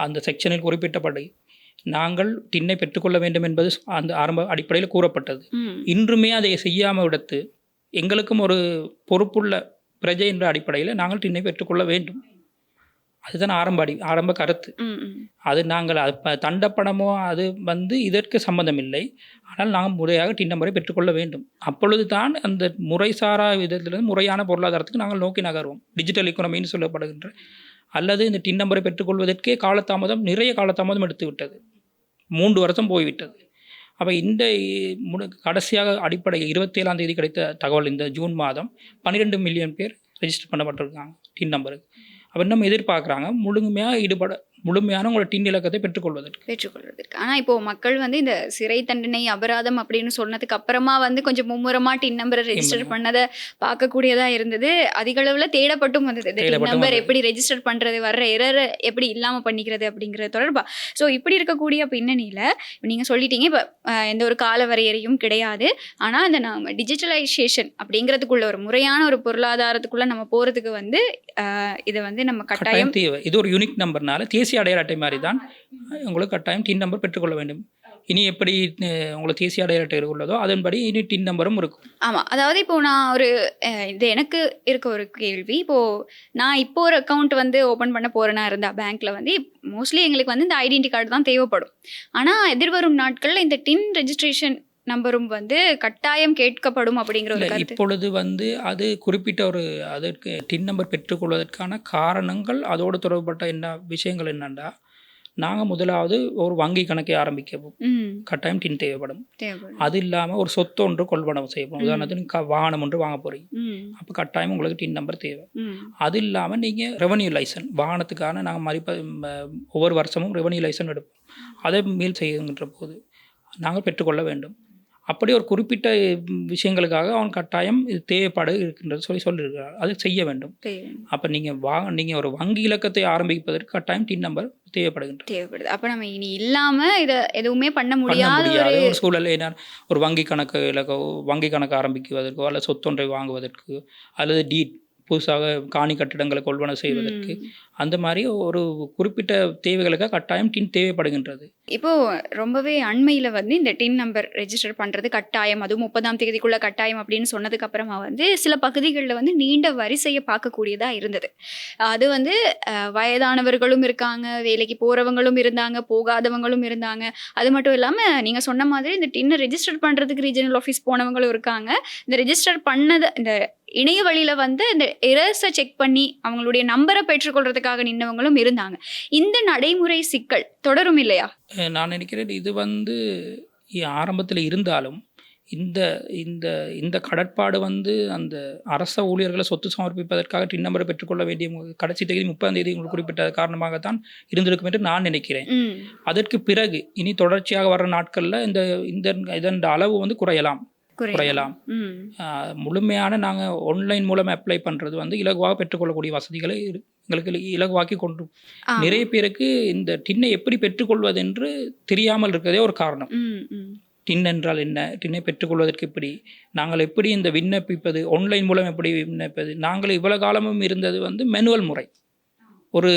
அந்த செக்ஷனில் குறிப்பிட்டபடி நாங்கள் டின்னை பெற்றுக்கொள்ள வேண்டும் என்பது அந்த ஆரம்ப அடிப்படையில் கூறப்பட்டது. இன்றுமே அதை செய்யாமல் விடுத்து எங்களுக்கும் ஒரு பொறுப்புள்ள பிரஜை என்ற அடிப்படையில் நாங்கள் டின்னை பெற்றுக்கொள்ள வேண்டும். அதுதான் ஆரம்ப கருத்து. அது நாங்கள் தண்டப்பணமோ அது வந்து இதற்கு சம்மந்தம் இல்லை. ஆனால் நாங்கள் முறையாக டின் நம்பரை பெற்றுக்கொள்ள வேண்டும். அப்பொழுது தான் அந்த முறைசாரா விதத்திலிருந்து முறையான பொருளாதாரத்துக்கு நாங்கள் நோக்கி நகர்வோம். டிஜிட்டல் எக்கனாமின்னு சொல்லப்படுகின்ற அல்லது இந்த டின் நம்பரை பெற்றுக்கொள்வதற்கே நிறைய காலதாமதம் எடுத்து விட்டது. 3 வருஷம் போய்விட்டது. அப்போ இந்த கடைசியாக அடிப்படை 27ஆம் தேதி கிடைத்த தகவல் இந்த ஜூன் மாதம் 12 மில்லியன் பேர் ரெஜிஸ்டர் பண்ணப்பட்டிருக்காங்க டின் நம்பருக்கு. அப்போ நம்ம எதிர்பார்க்குறாங்க முழுமையான உங்களோட டின் இலக்கத்தை பெற்றுக்கொள்வதற்கு. ஆனால் இப்போது மக்கள் வந்து இந்த சிறை தண்டனை அபராதம் அப்படின்னு சொன்னதுக்கு அப்புறமா வந்து கொஞ்சம் மும்முரமாக டின் நம்பரை ரெஜிஸ்டர் பண்ணதை பார்க்கக்கூடியதாக இருந்தது. அதிக அளவில் தேடப்பட்டும் வந்தது டின் நம்பர் எப்படி ரெஜிஸ்டர் பண்ணுறது, வர்ற எரரை எப்படி இல்லாமல் பண்ணிக்கிறது அப்படிங்கிறது தொடர்பாக. ஸோ இப்படி இருக்கக்கூடிய பின்னணியில் நீங்கள் சொல்லிட்டீங்க இப்போ எந்த ஒரு கால வரையறையும் கிடையாது. ஆனால் அந்த நம்ம டிஜிட்டலைசேஷன் அப்படிங்கிறதுக்குள்ள ஒரு முறையான ஒரு பொருளாதாரத்துக்குள்ளே நம்ம போகிறதுக்கு வந்து இதை வந்து நம்ம கட்டாயம் தேவை. இது ஒரு யூனிக் நம்பர்னால தேசிய அடையாள அட்டை மாதிரி தான் உங்களுக்கு கட்டாயம் டின் நம்பர் பெற்றுக்கொள்ள வேண்டும். இனி எப்படி உங்களுக்கு தேசிய அடையாள அட்டை உள்ளதோ அதன்படி இனி டின் நம்பரும் இருக்கும். ஆமாம், அதாவது இப்போது நான் இது எனக்கு இருக்க ஒரு கேள்வி. நான் ஒரு அக்கௌண்ட் வந்து ஓப்பன் பண்ண போகிறேன்னா இருந்தால் பேங்க்கில் வந்து மோஸ்ட்லி எங்களுக்கு வந்து இந்த ஐடென்டி கார்டு தான் தேவைப்படும். ஆனால் எதிர்வரும் நாட்களில் இந்த டின் ரெஜிஸ்ட்ரேஷன் நம்பரும் வந்து கட்டாயம் கேட்கப்படும் அப்படிங்கிற ஒரு கருத்து. இப்பொழுது வந்து அது குறிப்பிட்ட அதற்கு டின் நம்பர் பெற்றுக்கொள்வதற்கான காரணங்கள் அதோடு தொடர்பட்ட என்ன விஷயங்கள் என்னென்னா, நாங்கள் முதலாவது ஒரு வங்கி கணக்கை ஆரம்பிக்கவும் கட்டாயம் டின் தேவைப்படும். அது இல்லாமல் ஒரு சொத்து ஒன்று கொள்வனவு செய்யப்படும். உதாரணத்துக்கு வாகனம் ஒன்று வாங்க போகிறீங்க, அப்போ கட்டாயம் உங்களுக்கு டின் நம்பர் தேவை. அது இல்லாமல் நீங்கள் ரெவன்யூ லைசன் வாகனத்துக்கான நாங்கள் ஒவ்வொரு வருஷமும் ரெவன்யூ லைசன் எடுப்போம். அதை மீள் செய்கின்ற போது நாங்கள் பெற்றுக்கொள்ள வேண்டும். அப்படி ஒரு குறிப்பிட்ட விஷயங்களுக்காக அவன் கட்டாயம் இது தேவைப்பாடு இருக்கின்றது சொல்லியிருக்கிறார். அது செய்ய வேண்டும். அப்போ நீங்கள் ஒரு வங்கி இலக்கத்தை ஆரம்பிப்பதற்கு கட்டாயம் டின் நம்பர் தேவைப்படுது. அப்போ நம்ம இனி இல்லாமல் இதை எதுவுமே பண்ண முடியாத ஒரு சூழல். ஏன்னா ஒரு வங்கி கணக்கு ஆரம்பிக்குவதற்கோ அல்லது சொத்தொன்றை வாங்குவதற்கு அல்லது புதுசாக காணி கட்டிடங்களை கொள்வனவு செய்வதற்கு அந்த மாதிரி ஒரு குறிப்பிட்ட தேவைகளுக்காக கட்டாயம் டின் தேவைப்படுகின்றது. இப்போது ரொம்பவே அண்மையில் வந்து இந்த டின் நம்பர் ரெஜிஸ்டர் பண்ணுறது கட்டாயம், அதுவும் 30ஆம் தேதிக்குள்ளே கட்டாயம் அப்படின்னு சொன்னதுக்கு அப்புறமா வந்து சில பகுதிகளில் வந்து நீண்ட வரிசையை பார்க்கக்கூடியதாக இருந்தது. அது வந்து வயதானவர்களும் இருக்காங்க, வேலைக்கு போகிறவங்களும் இருந்தாங்க, போகாதவங்களும் இருந்தாங்க. அது மட்டும் இல்லாமல் நீங்கள் சொன்ன மாதிரி இந்த டின்னை ரெஜிஸ்டர் பண்ணுறதுக்கு ரீஜனல் ஆஃபீஸ் போனவங்களும் இருக்காங்க. இந்த ரெஜிஸ்டர் பண்ணதை இந்த இணைய வழியில் வந்து இந்த எரர்ஸை செக் பண்ணி அவங்களுடைய நம்பரை பெற்றுக்கொள்றதுக்காக நின்றவங்களும் இருந்தாங்க. இந்த நடைமுறை சிக்கல் தொடரும் இல்லையா? நான் நினைக்கிறேன் இது வந்து ஆரம்பத்தில் இருந்தாலும் இந்த இந்த இந்த கடற்பாடு வந்து அந்த அரச ஊழியர்களை சொத்து சமர்ப்பிப்பதற்காக டின் நம்பரை பெற்றுக்கொள்ள வேண்டிய கடைசி தேதி 30ஆம் தேதி உங்களுக்கு குறிப்பிட்ட காரணமாகத்தான் இருந்திருக்கும் என்று நான் நினைக்கிறேன். அதற்கு பிறகு இனி தொடர்ச்சியாக வர்ற நாட்களில் இதன் அளவு வந்து குறையலாம். முழுமையான நாங்கள் ஆன்லைன் மூலம் அப்ளை பண்ணுறது வந்து இலகுவாக பெற்றுக்கொள்ளக்கூடிய வசதிகளை எங்களுக்கு இலகுவாக்கி கொண்டு நிறைய பேருக்கு இந்த டின்னை எப்படி பெற்றுக்கொள்வது என்று தெரியாமல் இருக்கிறதே ஒரு காரணம். டின் என்றால் என்ன, டின்னை பெற்றுக்கொள்வதற்கு எப்படி, நாங்கள் எப்படி இந்த விண்ணப்பிப்பது, ஆன்லைன் மூலம் எப்படி விண்ணப்பிப்பது. நாங்கள் இவ்வளவு காலமும் இருந்தது வந்து மேனுவல் முறை, ஒரு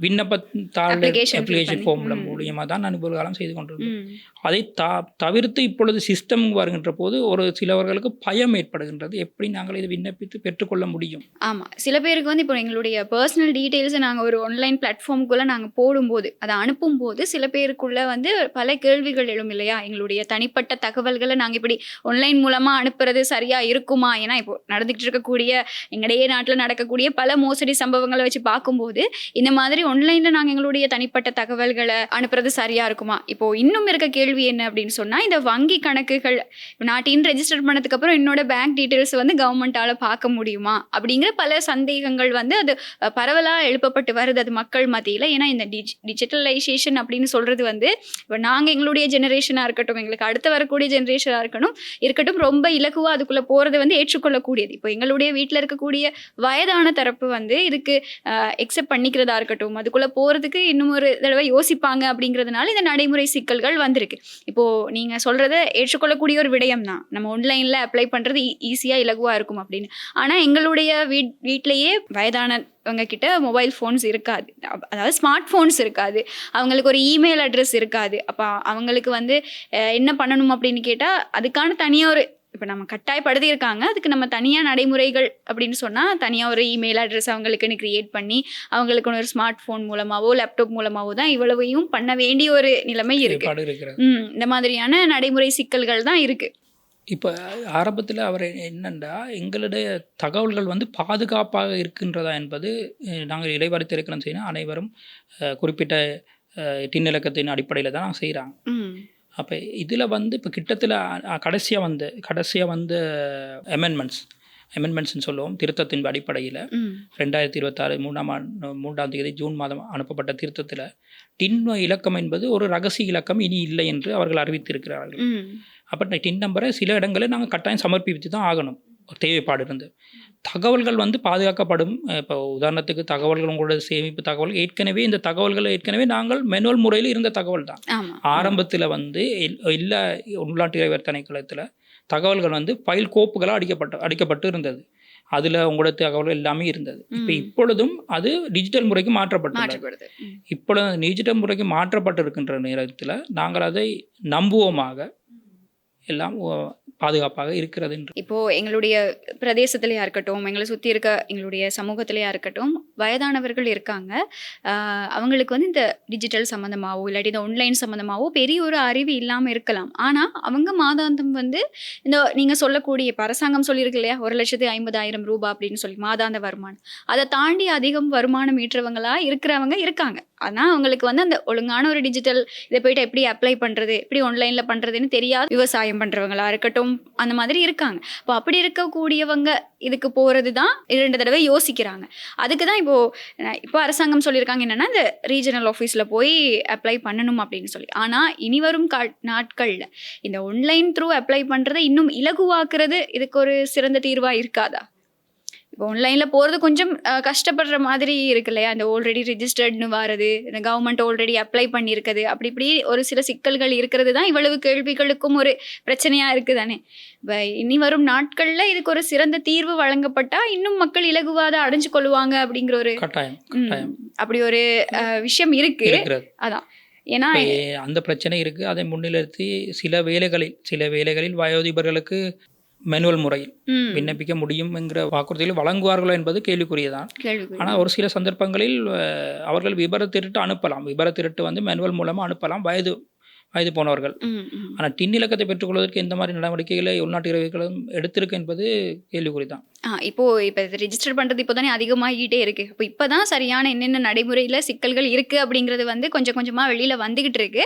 விண்ணப்பத்தாள் அப்ளிகேஷன் ஃபார்ம்ல மூலியமாக தான் நான் இவ்வளவு காலம் செய்து கொண்டிருந்தேன். அதை தவிர்த்து இப்பொழுது சிஸ்டம் வருகின்ற போது ஒரு சிலவர்களுக்கு பயம் ஏற்படுகின்றது, எப்படி நாங்கள் இதை விண்ணப்பித்து பெற்றுக்கொள்ள முடியும். ஆமாம், சில பேருக்கு வந்து இப்போ எங்களுடைய பர்சனல் டீட்டெயில்ஸை நாங்கள் ஒரு ஆன்லைன் பிளாட்ஃபார்முக்குள்ளே நாங்கள் போடும்போது, அதை அனுப்பும்போது சில பேருக்குள்ளே வந்து பல கேள்விகள் எழும் இல்லையா. எங்களுடைய தனிப்பட்ட தகவல்களை நாங்கள் இப்படி ஆன்லைன் மூலமாக அனுப்புறது சரியாக இருக்குமா? ஏன்னா இப்போ நடந்துகிட்டு இருக்கக்கூடிய எங்களுடைய நாட்டில் நடக்கக்கூடிய பல மோசடி சம்பவங்களை வச்சு பார்க்கும்போது இந்த மாதிரி ஆன்லைன்ல நாங்கள் எங்களுடைய தனிப்பட்ட தகவல்களை அனுப்புறது சரியா இருக்குமா? இப்போ இன்னும் இருக்க கேள்வி என்ன அப்படின்னு சொன்னா, இந்த வங்கி கணக்குகள் நான் டின் ரெஜிஸ்டர் பண்ணதுக்கு அப்புறம் என்னோட பேங்க் டீட்டெயில்ஸ் வந்து கவர்மெண்டால பார்க்க முடியுமா அப்படிங்கிற பல சந்தேகங்கள் வந்து அது பரவலா எழுப்பப்பட்டு வருது அது மக்கள் மத்தியில. ஏன்னா இந்த டிஜிட்டலைசேஷன் அப்படின்னு சொல்றது வந்து இப்போ நாங்க எங்களுடைய ஜெனரேஷனா இருக்கட்டும், எங்களுக்கு அடுத்து வரக்கூடிய ஜெனரேஷனா இருக்கட்டும் ரொம்ப இலகுவா அதுக்குள்ள போறது வந்து ஏற்றுக்கொள்ளக்கூடியது. இப்போ எங்களுடைய வீட்டில் இருக்கக்கூடிய வயதான தரப்பு வந்து இதுக்கு அக்செப்ட் பண்ணிக்கிறதா இருக்கட்டும், அதுக்குள்ளே போகிறதுக்கு இன்னும் ஒரு தடவை யோசிப்பாங்க. அப்படிங்கிறதுனால இந்த நடைமுறை சிக்கல்கள் வந்திருக்கு. இப்போது நீங்கள் சொல்கிறத ஏற்றுக்கொள்ளக்கூடிய ஒரு விடயம் தான், நம்ம ஆன்லைனில் அப்ளை பண்ணுறது ஈஸியாக இலகுவாக இருக்கும் அப்படின்னு. ஆனால் எங்களுடைய வீட்டிலேயே வயதானவங்க கிட்ட மொபைல் ஃபோன்ஸ் இருக்காது, அதாவது ஸ்மார்ட் ஃபோன்ஸ் இருக்காது, அவங்களுக்கு ஒரு இமெயில் அட்ரஸ் இருக்காது. அப்போ அவங்களுக்கு வந்து என்ன பண்ணணும் அப்படின்னு கேட்டால் அதுக்கான தனியாக ஒரு இப்போ நம்ம கட்டாயப்படுத்தி இருக்காங்க, அதுக்கு நம்ம தனியாக நடைமுறைகள் அப்படின்னு சொன்னால் தனியாக ஒரு இமெயில் அட்ரஸ் அவங்களுக்குன்னு க்ரியேட் பண்ணி அவங்களுக்கு ஒரு ஸ்மார்ட் ஃபோன் மூலமாகவோ லேப்டாப் மூலமாகவோ தான் இவ்வளவையும் பண்ண வேண்டிய ஒரு நிலைமை இருக்குது. இந்த மாதிரியான நடைமுறை சிக்கல்கள் தான் இருக்குது. இப்போ ஆரம்பத்தில் அவர் என்னென்னா எங்களுடைய தகவல்கள் வந்து பாதுகாப்பாக இருக்கின்றதா என்பது நாங்கள் இடைவரை திரைக்கணம் செய்யணும், அனைவரும் குறிப்பிட்ட டின் இலக்கத்தின் அடிப்படையில் தான் செய்கிறாங்க. அப்போ இதில் வந்து இப்போ கிட்டத்தில் கடைசியாக வந்த அமெண்ட்மெண்ட்ஸ்ன்னு சொல்லுவோம், திருத்தத்தின் அடிப்படையில் 2026 3ஆம் தேதி ஜூன் மாதம் அனுப்பப்பட்ட திருத்தத்தில் டின் இலக்கம் என்பது ஒரு ரகசிய இலக்கம் இனி இல்லை என்று அவர்கள் அறிவித்திருக்கிறார்கள். அப்போ டின் நம்பரை சில இடங்களில் நாங்கள் கட்டாயம் சமர்ப்பித்து தான் ஆகணும், தேவைப்பாடு இருந்து. தகவல்கள் வந்து பாதுகாக்கப்படும். இப்போ உதாரணத்துக்கு தகவல்கள், உங்களோட சேமிப்பு தகவல் இந்த தகவல்கள் ஏற்கனவே நாங்கள் மேனுவல் முறையில் இருந்த தகவல் தான். ஆரம்பத்தில் வந்து எல்லா உள்நாட்டு இறைவர் திணைக்களத்தில் தகவல்கள் வந்து ஃபைல் கோப்புகளாக அடிக்கப்பட்டு இருந்தது, அதில் உங்களோட தகவல்கள் எல்லாமே இருந்தது. இப்பொழுதும் அது டிஜிட்டல் முறைக்கு மாற்றப்பட்டுள்ளது. இப்பொழுது டிஜிட்டல் முறைக்கு மாற்றப்பட்டு இருக்கின்ற நேரத்தில் நாங்கள் அதை நம்புவோமாக எல்லாம் பாதுகாப்பாக இருக்கிறது. இப்போது எங்களுடைய பிரதேசத்திலையா இருக்கட்டும், எங்களை சுற்றி இருக்க எங்களுடைய சமூகத்திலையா இருக்கட்டும், வயதானவர்கள் இருக்காங்க. அவங்களுக்கு வந்து இந்த டிஜிட்டல் சம்மந்தமாகவோ இல்லாட்டி இந்த ஆன்லைன் சம்மந்தமாகவோ பெரிய ஒரு அறிவு இல்லாமல் இருக்கலாம். ஆனால் அவங்க மாதாந்தம் வந்து இந்த நீங்கள் சொல்லக்கூடிய இப்போ அரசாங்கம் சொல்லியிருக்கு இல்லையா, 1,50,000 ரூபாய் அப்படின்னு சொல்லி மாதாந்த வருமானம், அதை தாண்டி அதிகம் வருமானம் ஈட்டுறவங்களா இருக்கிறவங்க இருக்காங்க. ஆனால் அவங்களுக்கு வந்து அந்த ஒழுங்கான ஒரு டிஜிட்டல் இதை போய்ட்டு எப்படி அப்ளை பண்ணுறது, எப்படி ஆன்லைனில் பண்ணுறதுன்னு தெரியாது. விவசாயம் பண்ணுறவங்களா இருக்கட்டும், அந்த மாதிரி இருக்காங்க. இப்போ அப்படி இருக்கக்கூடியவங்க இதுக்கு போகிறது தான் 2 தடவை யோசிக்கிறாங்க. அதுக்கு தான் இப்போ அரசாங்கம் சொல்லியிருக்காங்க என்னென்னா இந்த ரீஜனல் ஆஃபீஸில் போய் அப்ளை பண்ணணும் அப்படின்னு சொல்லி. ஆனால் இனி வரும் நாட்களில் இந்த ஆன்லைன் த்ரூ அப்ளை பண்ணுறதை இன்னும் இலகுவாக்குறது இதுக்கு ஒரு சிறந்த தீர்வாக இருக்காதா? இப்போ ஆன்லைனில் போகிறது கொஞ்சம் கஷ்டப்படுற மாதிரி இருக்கு இல்லையா, இந்த ஆல்ரெடி ரிஜிஸ்டர்ட்னு வர்றது, இந்த கவர்மெண்ட் ஆல்ரெடி அப்ளை பண்ணியிருக்குது, அப்படி இப்படி ஒரு சில சிக்கல்கள் இருக்கிறது தான் இவ்வளவு கேள்விகளுக்கும் ஒரு பிரச்சனையாக இருக்குது தானே. இப்போ இனி வரும் நாட்களில் இதுக்கு ஒரு சிறந்த தீர்வு வழங்கப்பட்டால் இன்னும் மக்கள் இலகுவாத அடைஞ்சு கொள்ளுவாங்க அப்படிங்கிற ஒரு அப்படி ஒரு விஷயம் இருக்குது. அதான் ஏன்னா அந்த பிரச்சனை இருக்குது. அதை முன்னிறுத்தி சில வேளைகளில் வயோதிபர்களுக்கு மேனுவல் முறையில் விண்ணப்பிக்க முடியும் என்கிற வாக்குறுதிகளை வழங்குவார்களோ என்பது கேள்விக்குரியதான். ஆனால் ஒரு சில சந்தர்ப்பங்களில் அவர்கள் விபர திருட்டு அனுப்பலாம். விபர திருட்டு வந்து மேனுவல் மூலமாக அனுப்பலாம். வயது போனவர்கள். ம், ம். ஆனால் டின் இலக்கத்தை பெற்றுக்கொள்வதற்கு எந்த மாதிரி நடவடிக்கைகளை உள்நாட்டு இறைவர்களும் எடுத்திருக்கு என்பது கேள்விக்குறி தான். இப்போ ரிஜிஸ்டர் பண்றது இப்போதானே அதிகமாகிட்டே இருக்கு. அப்போ இப்பதான் சரியான என்னென்ன நடைமுறையில சிக்கல்கள் இருக்கு அப்படிங்கிறது வந்து கொஞ்சம் கொஞ்சமா வெளியில வந்துகிட்டு இருக்கு.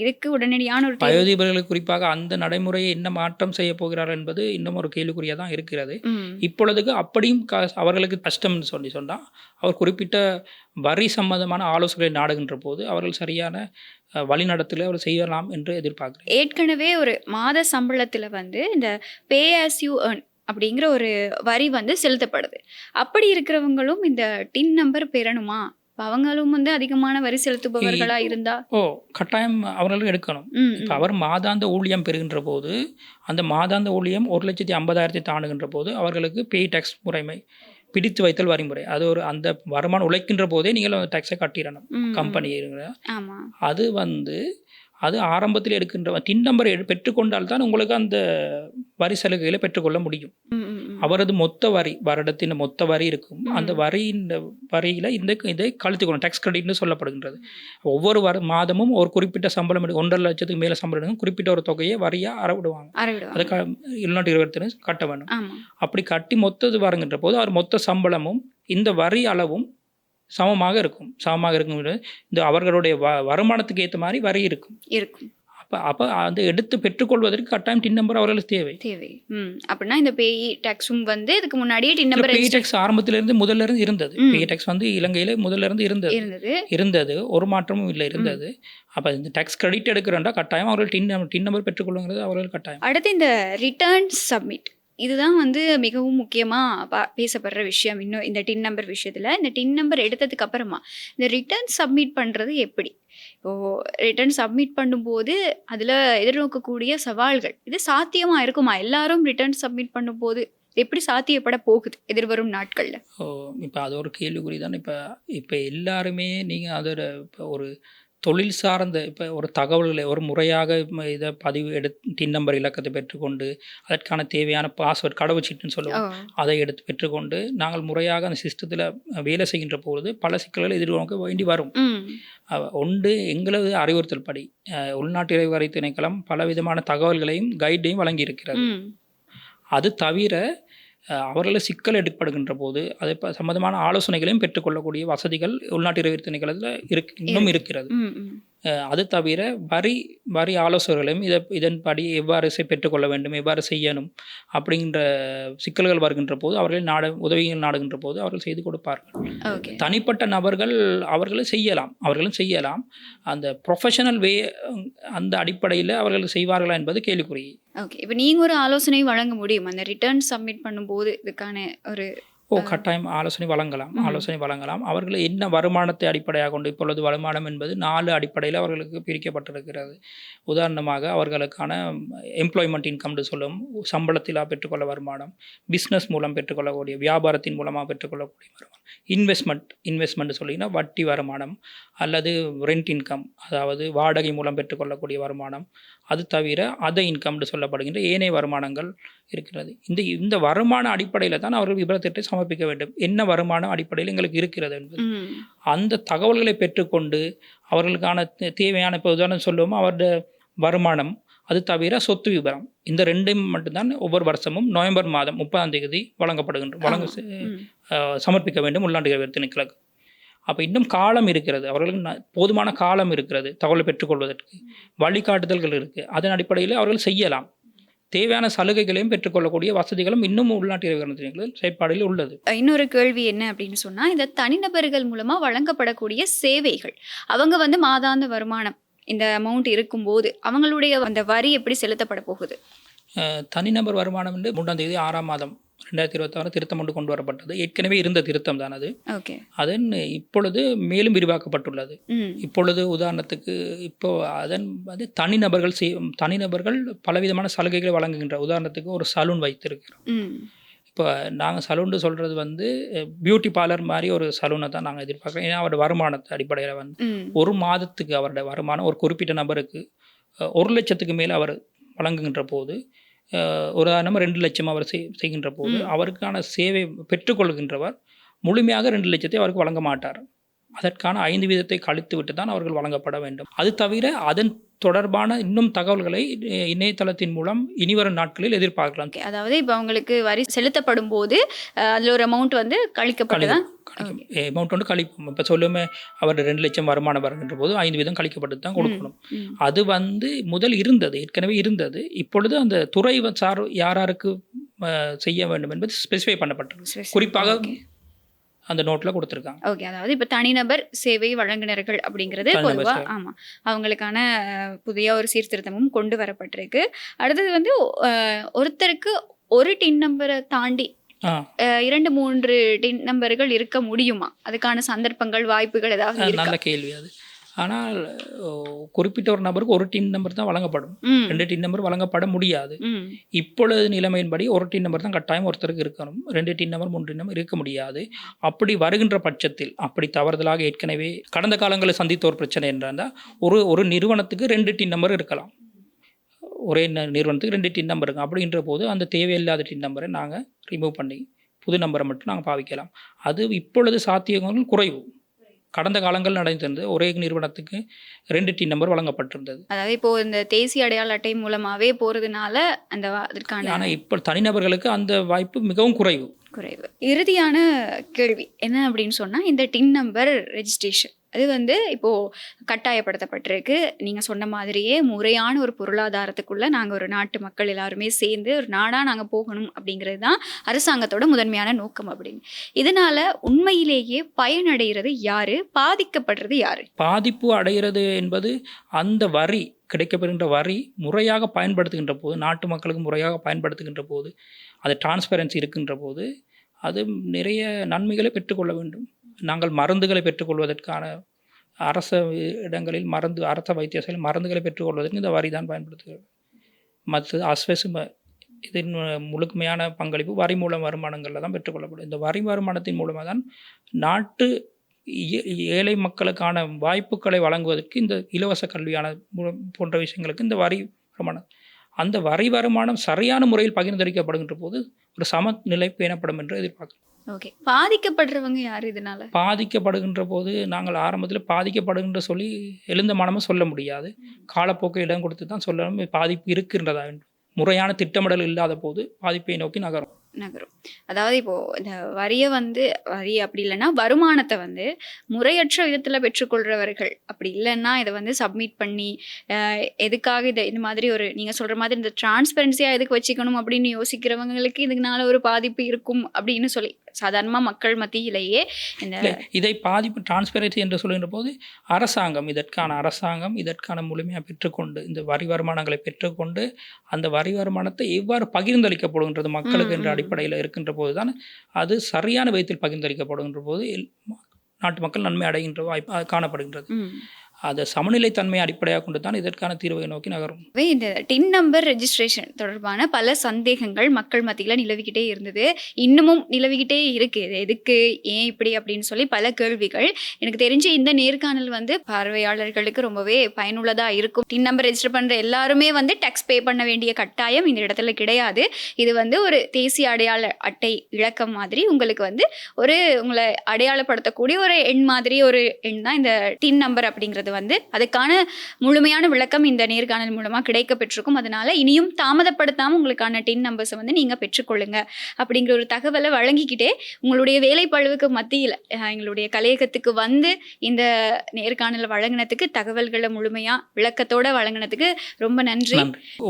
இதுக்கு உடனடியான ஒரு தீர்வு. வயோதிபர்களுக்கு குறிப்பாக அந்த நடைமுறையை என்ன மாற்றம் செய்ய போகிறார்கள் என்பது இன்னும் ஒரு கேள்விக்குறியாக தான் இருக்கிறது. ம். இப்பொழுதுக்கு அப்படியும் அவர்களுக்கு கஷ்டம்னு சொன்னால் அவர் குறிப்பிட்ட வரி சம்பந்தமான ஆலோசனைகளை நாடுகின்ற போது அவர்கள் சரியான வழிநடத்தலை அவர் செய்யலாம் என்று எதிர்பார்க்கிறேன். ஏற்கனவே ஒரு மாத சம்பளத்துல வந்து இந்த பே ஆஸ் யூ ஏர்ன் அப்படிங்கிற ஒரு வரி வந்து செலுத்தப்படுது. அப்படி இருக்கிறவங்களும் இந்த டின் நம்பர் பெறணுமா? அவங்களும் வந்து அதிகமான வரி செலுத்துபவர்களா இருந்தா கட்டாயம் அவர்களும் எடுக்கணும். இப்போ அவர் மாதாந்த ஊழியம் பெறுகின்ற போது அந்த மாதாந்த ஊழியம் 1,50,000 தாண்டுகின்ற போது அவர்களுக்கு பே டேக்ஸ் முறைமை, பிடித்து வைத்தல் வரிமுறை, அது ஒரு அந்த வருமானம் உழைக்கின்ற போதே நீங்கள் அந்த டேக்ஸை கட்டிடணும் கம்பெனி. அது வந்து அது ஆரம்பத்தில் எடுக்கின்ற டின் நம்பர் பெற்றுக்கொண்டால் தான் உங்களுக்கு அந்த வரி சலுகைகளை பெற்றுக்கொள்ள முடியும். அவரது மொத்த வரி, வருடத்தின் மொத்த வரி இருக்கும். அந்த வரியில் இதை கழித்துக்கணும். டேக்ஸ் கிரெடிட்னு சொல்லப்படுகின்றது. ஒவ்வொரு மாதமும் ஒரு குறிப்பிட்ட சம்பளம் 1,50,000 லட்சத்துக்கு மேலே சம்பளம் எடுக்கும், குறிப்பிட்ட ஒரு தொகையை வரியாக அறவிடுவாங்க. அதை உள்நாட்டு இறைவர்கள் கட்ட வேணும். அப்படி கட்டி மொத்தது வருகின்ற போது அவர் மொத்த சம்பளமும் இந்த வரி அளவும் சமமாக இருக்கும். இந்த அவர்களுடைய வருமானத்துக்கு ஏற்ற மாதிரி வரி இருக்கும். அப்போ அதை எடுத்து பெற்றுக்கொள்வதற்கு கட்டாயம் டின் நம்பர் அவர்களுக்கு தேவை. அப்படின்னா இந்த பே டாக்ஸும் வந்து இதுக்கு முன்னாடியே டின் நம்பர் பே டாக்ஸ் ஆரம்பத்திலிருந்து முதல்ல இருந்து இருந்தது. பே டாக்ஸ் வந்து இலங்கையில முதல்ல இருந்து இருந்தது, ஒரு மாற்றமும் இல்லை இருந்தது. அப்போ இந்த டாக்ஸ் கிரெடிட் எடுக்கிறோம்னா கட்டாயம் அவர்கள் டின் நம்பர் பெற்றுக்கொள்ளுங்கிறது அவர்கள் கட்டாயம். அடுத்து இந்த ரிட்டர்ன் சப்மிட், இதுதான் வந்து மிகவும் முக்கியமாக பேசப்படுற விஷயம். இன்னும் இந்த டின் நம்பர் விஷயத்தில், இந்த டின் நம்பர் எடுத்ததுக்கு அப்புறமா இந்த ரிட்டர்ன் சப்மிட் பண்ணுறது எப்படி? இப்போது ரிட்டர்ன் சப்மிட் பண்ணும்போது அதில் எதிர்நோக்கக்கூடிய சவால்கள், இது சாத்தியமாக இருக்குமா? எல்லாரும் ரிட்டர்ன் சப்மிட் பண்ணும்போது எப்படி சாத்தியப்பட போகுது எதிர்வரும் நாட்களில்? இப்போ அது ஒரு கேள்விக்குறி தான். இப்போ எல்லாருமே நீங்கள் அதோட இப்போ ஒரு தொழில் சார்ந்த இப்போ ஒரு தகவல்களை ஒரு முறையாக இதை பதிவு டின் நம்பர் இலக்கத்தை பெற்றுக்கொண்டு அதற்கான தேவையான பாஸ்வேர்ட், கடவுச்சீட்டுன்னு சொல்லுவோம், அதை எடுத்து பெற்றுக்கொண்டு நாங்கள் முறையாக அந்த சிஸ்டத்தில் வேலை செய்கின்ற பொழுது பல சிக்கல்களை எதிர்நோக்க வேண்டி வரும். ஒன்று, எங்களது அறிவுறுத்தல் படி உள்நாட்டு இறைவரி திணைக்களம் பல விதமான தகவல்களையும் கைடையும் வழங்கியிருக்கிறது. அது தவிர அவர்களை சிக்கல் ஏற்படுகின்ற போது அது சம்பந்தமான ஆலோசனைகளையும் பெற்றுக்கொள்ளக்கூடிய வசதிகள் உள்நாட்டு இறைவரி திணைக்களத்தில் இன்னும் இருக்கிறது. அது தவிர வரி ஆலோசகர்களையும் இதன்படி எவ்வாறு பெற்றுக்கொள்ள வேண்டும், எவ்வாறு செய்யணும் அப்படிங்கிற சிக்கல்கள் வருகின்ற போது அவர்கள் உதவிகள் நாடுகின்ற போது அவர்கள் செய்து கொடுப்பார்கள். தனிப்பட்ட நபர்கள் அவர்களும் செய்யலாம். அந்த ப்ரொஃபஷனல் வே அந்த அடிப்படையில் அவர்கள் செய்வார்களா என்பது கேள்விக்குறி. இப்போ நீங்கள் ஒரு ஆலோசனை வழங்க முடியும் அந்த ரிட்டர்ன் சப்மிட் பண்ணும்போது இதுக்கான ஒரு கட்டாயம் ஆலோசனை வழங்கலாம். அவர்கள் என்ன வருமானத்தை அடிப்படையாக கொண்டு, இப்பொழுது வருமானம் என்பது 4 அடிப்படையில் அவர்களுக்கு பிரிக்கப்பட்டிருக்கிறது. உதாரணமாக அவர்களுக்கான எம்ப்ளாய்மெண்ட் இன்கம்னு சொல்லும், சம்பளத்தில் பெற்றுக்கொள்ள வருமானம், பிஸ்னஸ் மூலம் பெற்றுக்கொள்ளக்கூடிய, வியாபாரத்தின் மூலமாக பெற்றுக்கொள்ளக்கூடிய வருமானம், இன்வெஸ்ட்மெண்ட் சொல்லிங்கன்னா வட்டி வருமானம், அல்லது ரெண்ட் இன்கம் அதாவது வாடகை மூலம் பெற்றுக்கொள்ளக்கூடிய வருமானம், அது தவிர அதை இன்கம்னு சொல்லப்படுகின்ற ஏனைய வருமானங்கள் இருக்கிறது. இந்த வருமான அடிப்படையில் தான் அவர்கள் விபரத்திட்டத்தை சமர்ப்பிக்க வேண்டும். என்ன வருமானம் அடிப்படையில் எங்களுக்கு இருக்கிறது என்பது அந்த தகவல்களை பெற்றுக்கொண்டு அவர்களுக்கான தேவையான, இப்போ உதாரணம் சொல்லுவோம், அவருடைய வருமானம், அது தவிர சொத்து விபரம், இந்த ரெண்டையும் மட்டும்தான் ஒவ்வொரு வருஷமும் நவம்பர் மாதம் 30ஆம் தேதி சமர்ப்பிக்க வேண்டும் உள்நாட்டு இறைவரி திணைக்களம். அப்போ இன்னும் காலம் இருக்கிறது, அவர்களுக்கு போதுமான காலம் இருக்கிறது தகவலை பெற்றுக்கொள்வதற்கு, வழிகாட்டுதல்கள் இருக்குது. அதன் அடிப்படையில் அவர்கள் செய்யலாம். தேவையான சலுகைகளையும் பெற்றுக்கொள்ளக்கூடிய வசதிகளும் இன்னும் உள்நாட்டு இறைவரி செயற்பாடில் உள்ளது. இன்னொரு கேள்வி என்ன அப்படின்னு சொன்னால், இந்த தனிநபர்கள் மூலமாக வழங்கப்படக்கூடிய சேவைகள், அவங்க வந்து மாதாந்த வருமானம் இந்த அமௌண்ட் இருக்கும்போது அவங்களுடைய அந்த வரி எப்படி செலுத்தப்பட போகுது? தனிநபர் வருமானம் என்று 3ஆம் தேதி 6ஆம் மாதம் 2026 திருத்தம் ஒன்று கொண்டு வரப்பட்டது. ஏற்கனவே இருந்த திருத்தம் தான் அது. அதன் இப்பொழுது மேலும் விரிவாக்கப்பட்டுள்ளது. இப்பொழுது உதாரணத்துக்கு இப்போ அதன் வந்து தனிநபர்கள் பலவிதமான சலுகைகளை வழங்குகின்ற, உதாரணத்துக்கு ஒரு சலூன் வைத்திருக்கிறோம். இப்போ நாங்கள் சலூன்னு சொல்கிறது வந்து பியூட்டி பார்லர் மாதிரி ஒரு சலூனை தான் நாங்கள் எதிர்பார்க்குறோம். ஏன்னா அவரோட வருமானத்தை அடிப்படையில் வந்து ஒரு மாதத்துக்கு அவருடைய வருமானம் ஒரு குறிப்பிட்ட நபருக்கு 1 லட்சத்துக்கு மேலே அவர் வழங்குகின்ற போது, ஒரு நம்ம 2 லட்சம் அவர் செய்கின்ற போது அவருக்கான சேவை பெற்றுக்கொள்கின்றவர் முழுமையாக 2 லட்சத்தை அவருக்கு வழங்க மாட்டார். அதற்கான 5 வீதத்தை கழித்து விட்டு தான் அவர்கள் வழங்கப்பட வேண்டும். அது தவிர அதன் தொடர்பான இன்னும் தகவல்களை இணையதளத்தின் மூலம் இனிவரும் நாட்களில் எதிர்பார்க்கலாம். அதாவது இப்போ அவங்களுக்கு வரி செலுத்தப்படும் போது அதில் ஒரு அமௌண்ட் வந்து கழிக்கப்பட்டுதான் அமௌண்ட் வந்து கழிப்போம். இப்போ சொல்லுமே அவர் 2 லட்சம் வருமானம் வருகின்ற போது 5 வீதம் கழிக்கப்பட்டு தான் கொடுக்கணும். அது வந்து முதல் இருந்தது, ஏற்கனவே இருந்தது. இப்பொழுது அந்த துறை சார் யாருக்கு செய்ய வேண்டும் என்பது ஸ்பெசிஃபை பண்ணப்பட்டது, குறிப்பாக அந்த நோட்டில் கொடுத்துருக்காங்க. ஓகே, அதாவது இப்போ தனிநபர் சேவை வழங்குனர்கள் அப்படிங்கிறது பொதுவாக ஆமாம் அவங்களுக்கான புதிய ஒரு சீர்திருத்தமும் கொண்டு வரப்பட்டிருக்கு. அடுத்தது வந்து ஒருத்தருக்கு ஒரு டின் நம்பரை தாண்டி 2-3 டின் நம்பர்கள் இருக்க முடியுமா? அதுக்கான சந்தர்ப்பங்கள் வாய்ப்புகள் ஏதாவது? நல்ல கேள்வி அது. ஆனால் குறிப்பிட்ட ஒரு நபருக்கு ஒரு டின் நம்பர் தான் வழங்கப்படும், 2 டின் நம்பர் வழங்கப்பட முடியாது. இப்பொழுது நிலைமையின்படி ஒரு டின் நம்பர் தான் கட்டாயம் ஒருத்தருக்கு இருக்கணும், 2 டின் நம்பர் 3 டின் நம்பர் இருக்க முடியாது. அப்படி வருகின்ற பட்சத்தில் அப்படி தவறுதலாக ஏற்கனவே கடந்த காலங்களில் சந்தித்த ஒரு பிரச்சனை என்றால் ஒரு நிறுவனத்துக்கு 2 டின் நம்பர் இருக்கலாம், ஒரே நிறுவனத்துக்கு 2 டின் நம்பர் இருக்கும். அப்படின்ற போது அந்த தேவையில்லாத டின் நம்பரை நாங்கள் ரிமூவ் பண்ணி புது நம்பரை மட்டும் நாங்கள் பாவிக்கலாம். அது இப்பொழுது சாத்தியங்கள் குறைவு. கடந்த காலங்கள் நடந்திருந்தது, ஒரே நிறுவனத்துக்கு 2 டின் நம்பர் வழங்கப்பட்டிருந்தது. அதாவது இப்போ இந்த தேசிய அடையாள அட்டை மூலமாகவே போகிறதுனால அதற்கான, ஆனால் இப்போ தனிநபர்களுக்கு அந்த வாய்ப்பு மிகவும் குறைவு. இறுதியான கேள்வி என்ன அப்படின்னு சொன்னால், இந்த டின் நம்பர் ரெஜிஸ்ட்ரேஷன் அது வந்து இப்போது கட்டாயப்படுத்தப்பட்டிருக்கு. நீங்கள் சொன்ன மாதிரியே முறையான ஒரு பொருளாதாரத்துக்குள்ளே நாங்கள் ஒரு நாட்டு மக்கள் எல்லாருமே சேர்ந்து ஒரு நாடாக நாங்கள் போகணும் அப்படிங்கிறது தான் அரசாங்கத்தோட முதன்மையான நோக்கம். அப்படின்னு இதனால் உண்மையிலேயே பயனடைகிறது யார், பாதிக்கப்படுறது யார்? பாதிப்பு அடைகிறது என்பது அந்த வரி கிடைக்கப்படுகின்ற வரி முறையாக பயன்படுத்துகின்ற போது, நாட்டு மக்களுக்கு முறையாக பயன்படுத்துகின்ற போது, அது டிரான்ஸ்பரன்சி இருக்கின்ற போது அது நிறைய நன்மைகளை பெற்றுக்கொள்ள வேண்டும். நாங்கள் மருந்துகளை பெற்றுக்கொள்வதற்கான அரச இடங்களில் அரச வைத்தியசாலையில் மருந்துகளை பெற்றுக்கொள்வதற்கு இந்த வரி தான் பயன்படுத்துகிறது. மற்ற அஸ்வசும இதன் முழுமையான பங்களிப்பு வரி மூலம் வருமானங்களில் தான் பெற்றுக்கொள்ளப்படும். இந்த வரி வருமானத்தின் மூலமாக தான் நாட்டு ஏழை மக்களுக்கான வாய்ப்புகளை வழங்குவதற்கு இந்த இலவச கல்வியான போன்ற விஷயங்களுக்கு இந்த வரி வருமானம், அந்த வரி வருமானம் சரியான முறையில் பகிர்ந்தளிக்கப்படுகின்ற போது ஒரு சமநிலை பேணப்படும் என்று எதிர்பார்க்கிறோம். ஓகே, பாதிக்கப்படுறவங்க யார் இதனால்? பாதிக்கப்படுகின்ற போது நாங்கள் ஆரம்பத்தில் பாதிக்கப்படுகின்ற சொல்லி எழுந்த மனமும் சொல்ல முடியாது, காலப்போக்கு இடம் கொடுத்து தான் சொல்லணும் பாதிப்பு இருக்கின்றதா என்று. முறையான திட்டமிடல் இல்லாத போது பாதிப்பை நோக்கி நகரும். அதாவது இப்போது இந்த வரி அப்படி இல்லைன்னா வருமானத்தை வந்து முறையற்ற விதத்தில் பெற்றுக்கொள்கிறவர்கள், அப்படி இல்லைன்னா இதை வந்து சப்மிட் பண்ணி எதுக்காக இந்த மாதிரி ஒரு நீங்கள் சொல்கிற மாதிரி இந்த டிரான்ஸ்பரன்சியாக எதுக்கு வச்சுக்கணும் அப்படின்னு யோசிக்கிறவங்களுக்கு இதனால ஒரு பாதிப்பு இருக்கும் அப்படின்னு சொல்லி சாதாரணமாக மக்கள் மத்தியிலேயே இதை பாதிப்பு டிரான்ஸ்பரன்சி என்று சொல்கின்ற போது அரசாங்கம் இதற்கான முழுமையாக பெற்றுக்கொண்டு இந்த வரி வருமானங்களை பெற்றுக்கொண்டு அந்த வரி வருமானத்தை எவ்வாறு பகிர்ந்தளிக்கப்படுகின்றது மக்களுக்கு என்ற அடிப்படையில் இருக்கின்ற போது தான் அது சரியான விதத்தில் பகிர்ந்தளிக்கப்படுகின்ற போது நாட்டு மக்கள் நன்மை அடைகின்ற வாய்ப்பு காணப்படுகின்றது. அதை சமநிலைத்தன்மையை அடிப்படையாக கொண்டு தான் இதற்கான தீர்வை நோக்கி நகரும். இந்த டின் நம்பர் ரெஜிஸ்ட்ரேஷன் தொடர்பான பல சந்தேகங்கள் மக்கள் மத்தியில் நிலவிக்கிட்டே இருந்தது, இன்னமும் நிலவிக்கிட்டே இருக்கு. இது எதுக்கு, ஏன் இப்படி அப்படின்னு சொல்லி பல கேள்விகள். எனக்கு தெரிஞ்சு இந்த நேர்காணல் வந்து பார்வையாளர்களுக்கு ரொம்பவே பயனுள்ளதாக இருக்கும். டின் நம்பர் ரெஜிஸ்டர் பண்ணுற எல்லாருமே வந்து டேக்ஸ் பே பண்ண வேண்டிய கட்டாயம் இந்த இடத்துல கிடையாது. இது வந்து ஒரு தேசிய அடையாள அட்டை இலக்கம் மாதிரி உங்களுக்கு வந்து உங்களை அடையாளப்படுத்தக்கூடிய ஒரு எண் மாதிரி ஒரு எண் தான் இந்த டின் நம்பர் அப்படிங்கிறது. வந்து அதுக்கான முழுமையான விளக்கம் இந்த நேர்காணல் மூலமாக கிடைக்க பெற்றிருக்கும். அதனால இனியும் தாமதப்படுத்தாமல் உங்களுக்கான டின் நம்பர்ஸை வந்து நீங்கள் பெற்றுக்கொள்ளுங்க அப்படிங்கிற ஒரு தகவலை வழங்கிக்கிட்டே உங்களுடைய வேலைப்பளுவுக்கு மத்தியில் எங்களுடைய கலையகத்துக்கு வந்து இந்த நேர்காணலை வழங்கினதுக்கு, தகவல்களை முழுமையாக விளக்கத்தோடு வழங்கினதுக்கு ரொம்ப நன்றி.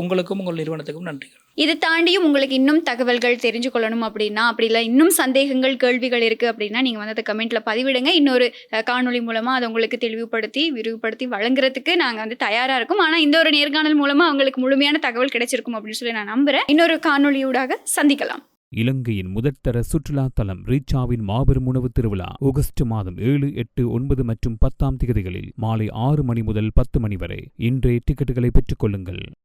உங்களுக்கும் உங்கள் நிறுவனத்துக்கும் நன்றி. இது தாண்டியும் உங்களுக்கு இன்னும் தகவல்கள் தெரிஞ்சு கொள்ளணும் அப்படின்னா, அப்படி இல்லை இன்னும் சந்தேகங்கள் கேள்விகள் இருக்குது அப்படின்னா நீங்கள் வந்து அதை கமெண்ட்டில் பதிவிடுங்க. இன்னொரு காணொலி மூலமாக அதை உங்களுக்கு தெளிவுபடுத்தி விரிவுபடுத்தி வழங்குறதுக்கு நாங்கள் வந்து தயாராக இருக்கோம். ஆனால் இந்த ஒரு நேர்காணல் மூலமாக அவங்களுக்கு முழுமையான தகவல் கிடைச்சிருக்கும் அப்படின்னு சொல்லி நான் நம்புகிறேன். இன்னொரு காணொலியூடாக சந்திக்கலாம். இலங்கையின் முதற்தர சுற்றுலா தலம் ரீச்சாவின் மாபெரும் உணவு திருவிழா ஆகஸ்ட் மாதம் 7, 8, 9 மற்றும் 10 தேதிகளில் மாலை 6 மணி முதல் 10 மணி வரை. இன்றே டிக்கெட்டுகளை பெற்றுக் கொள்ளுங்கள்.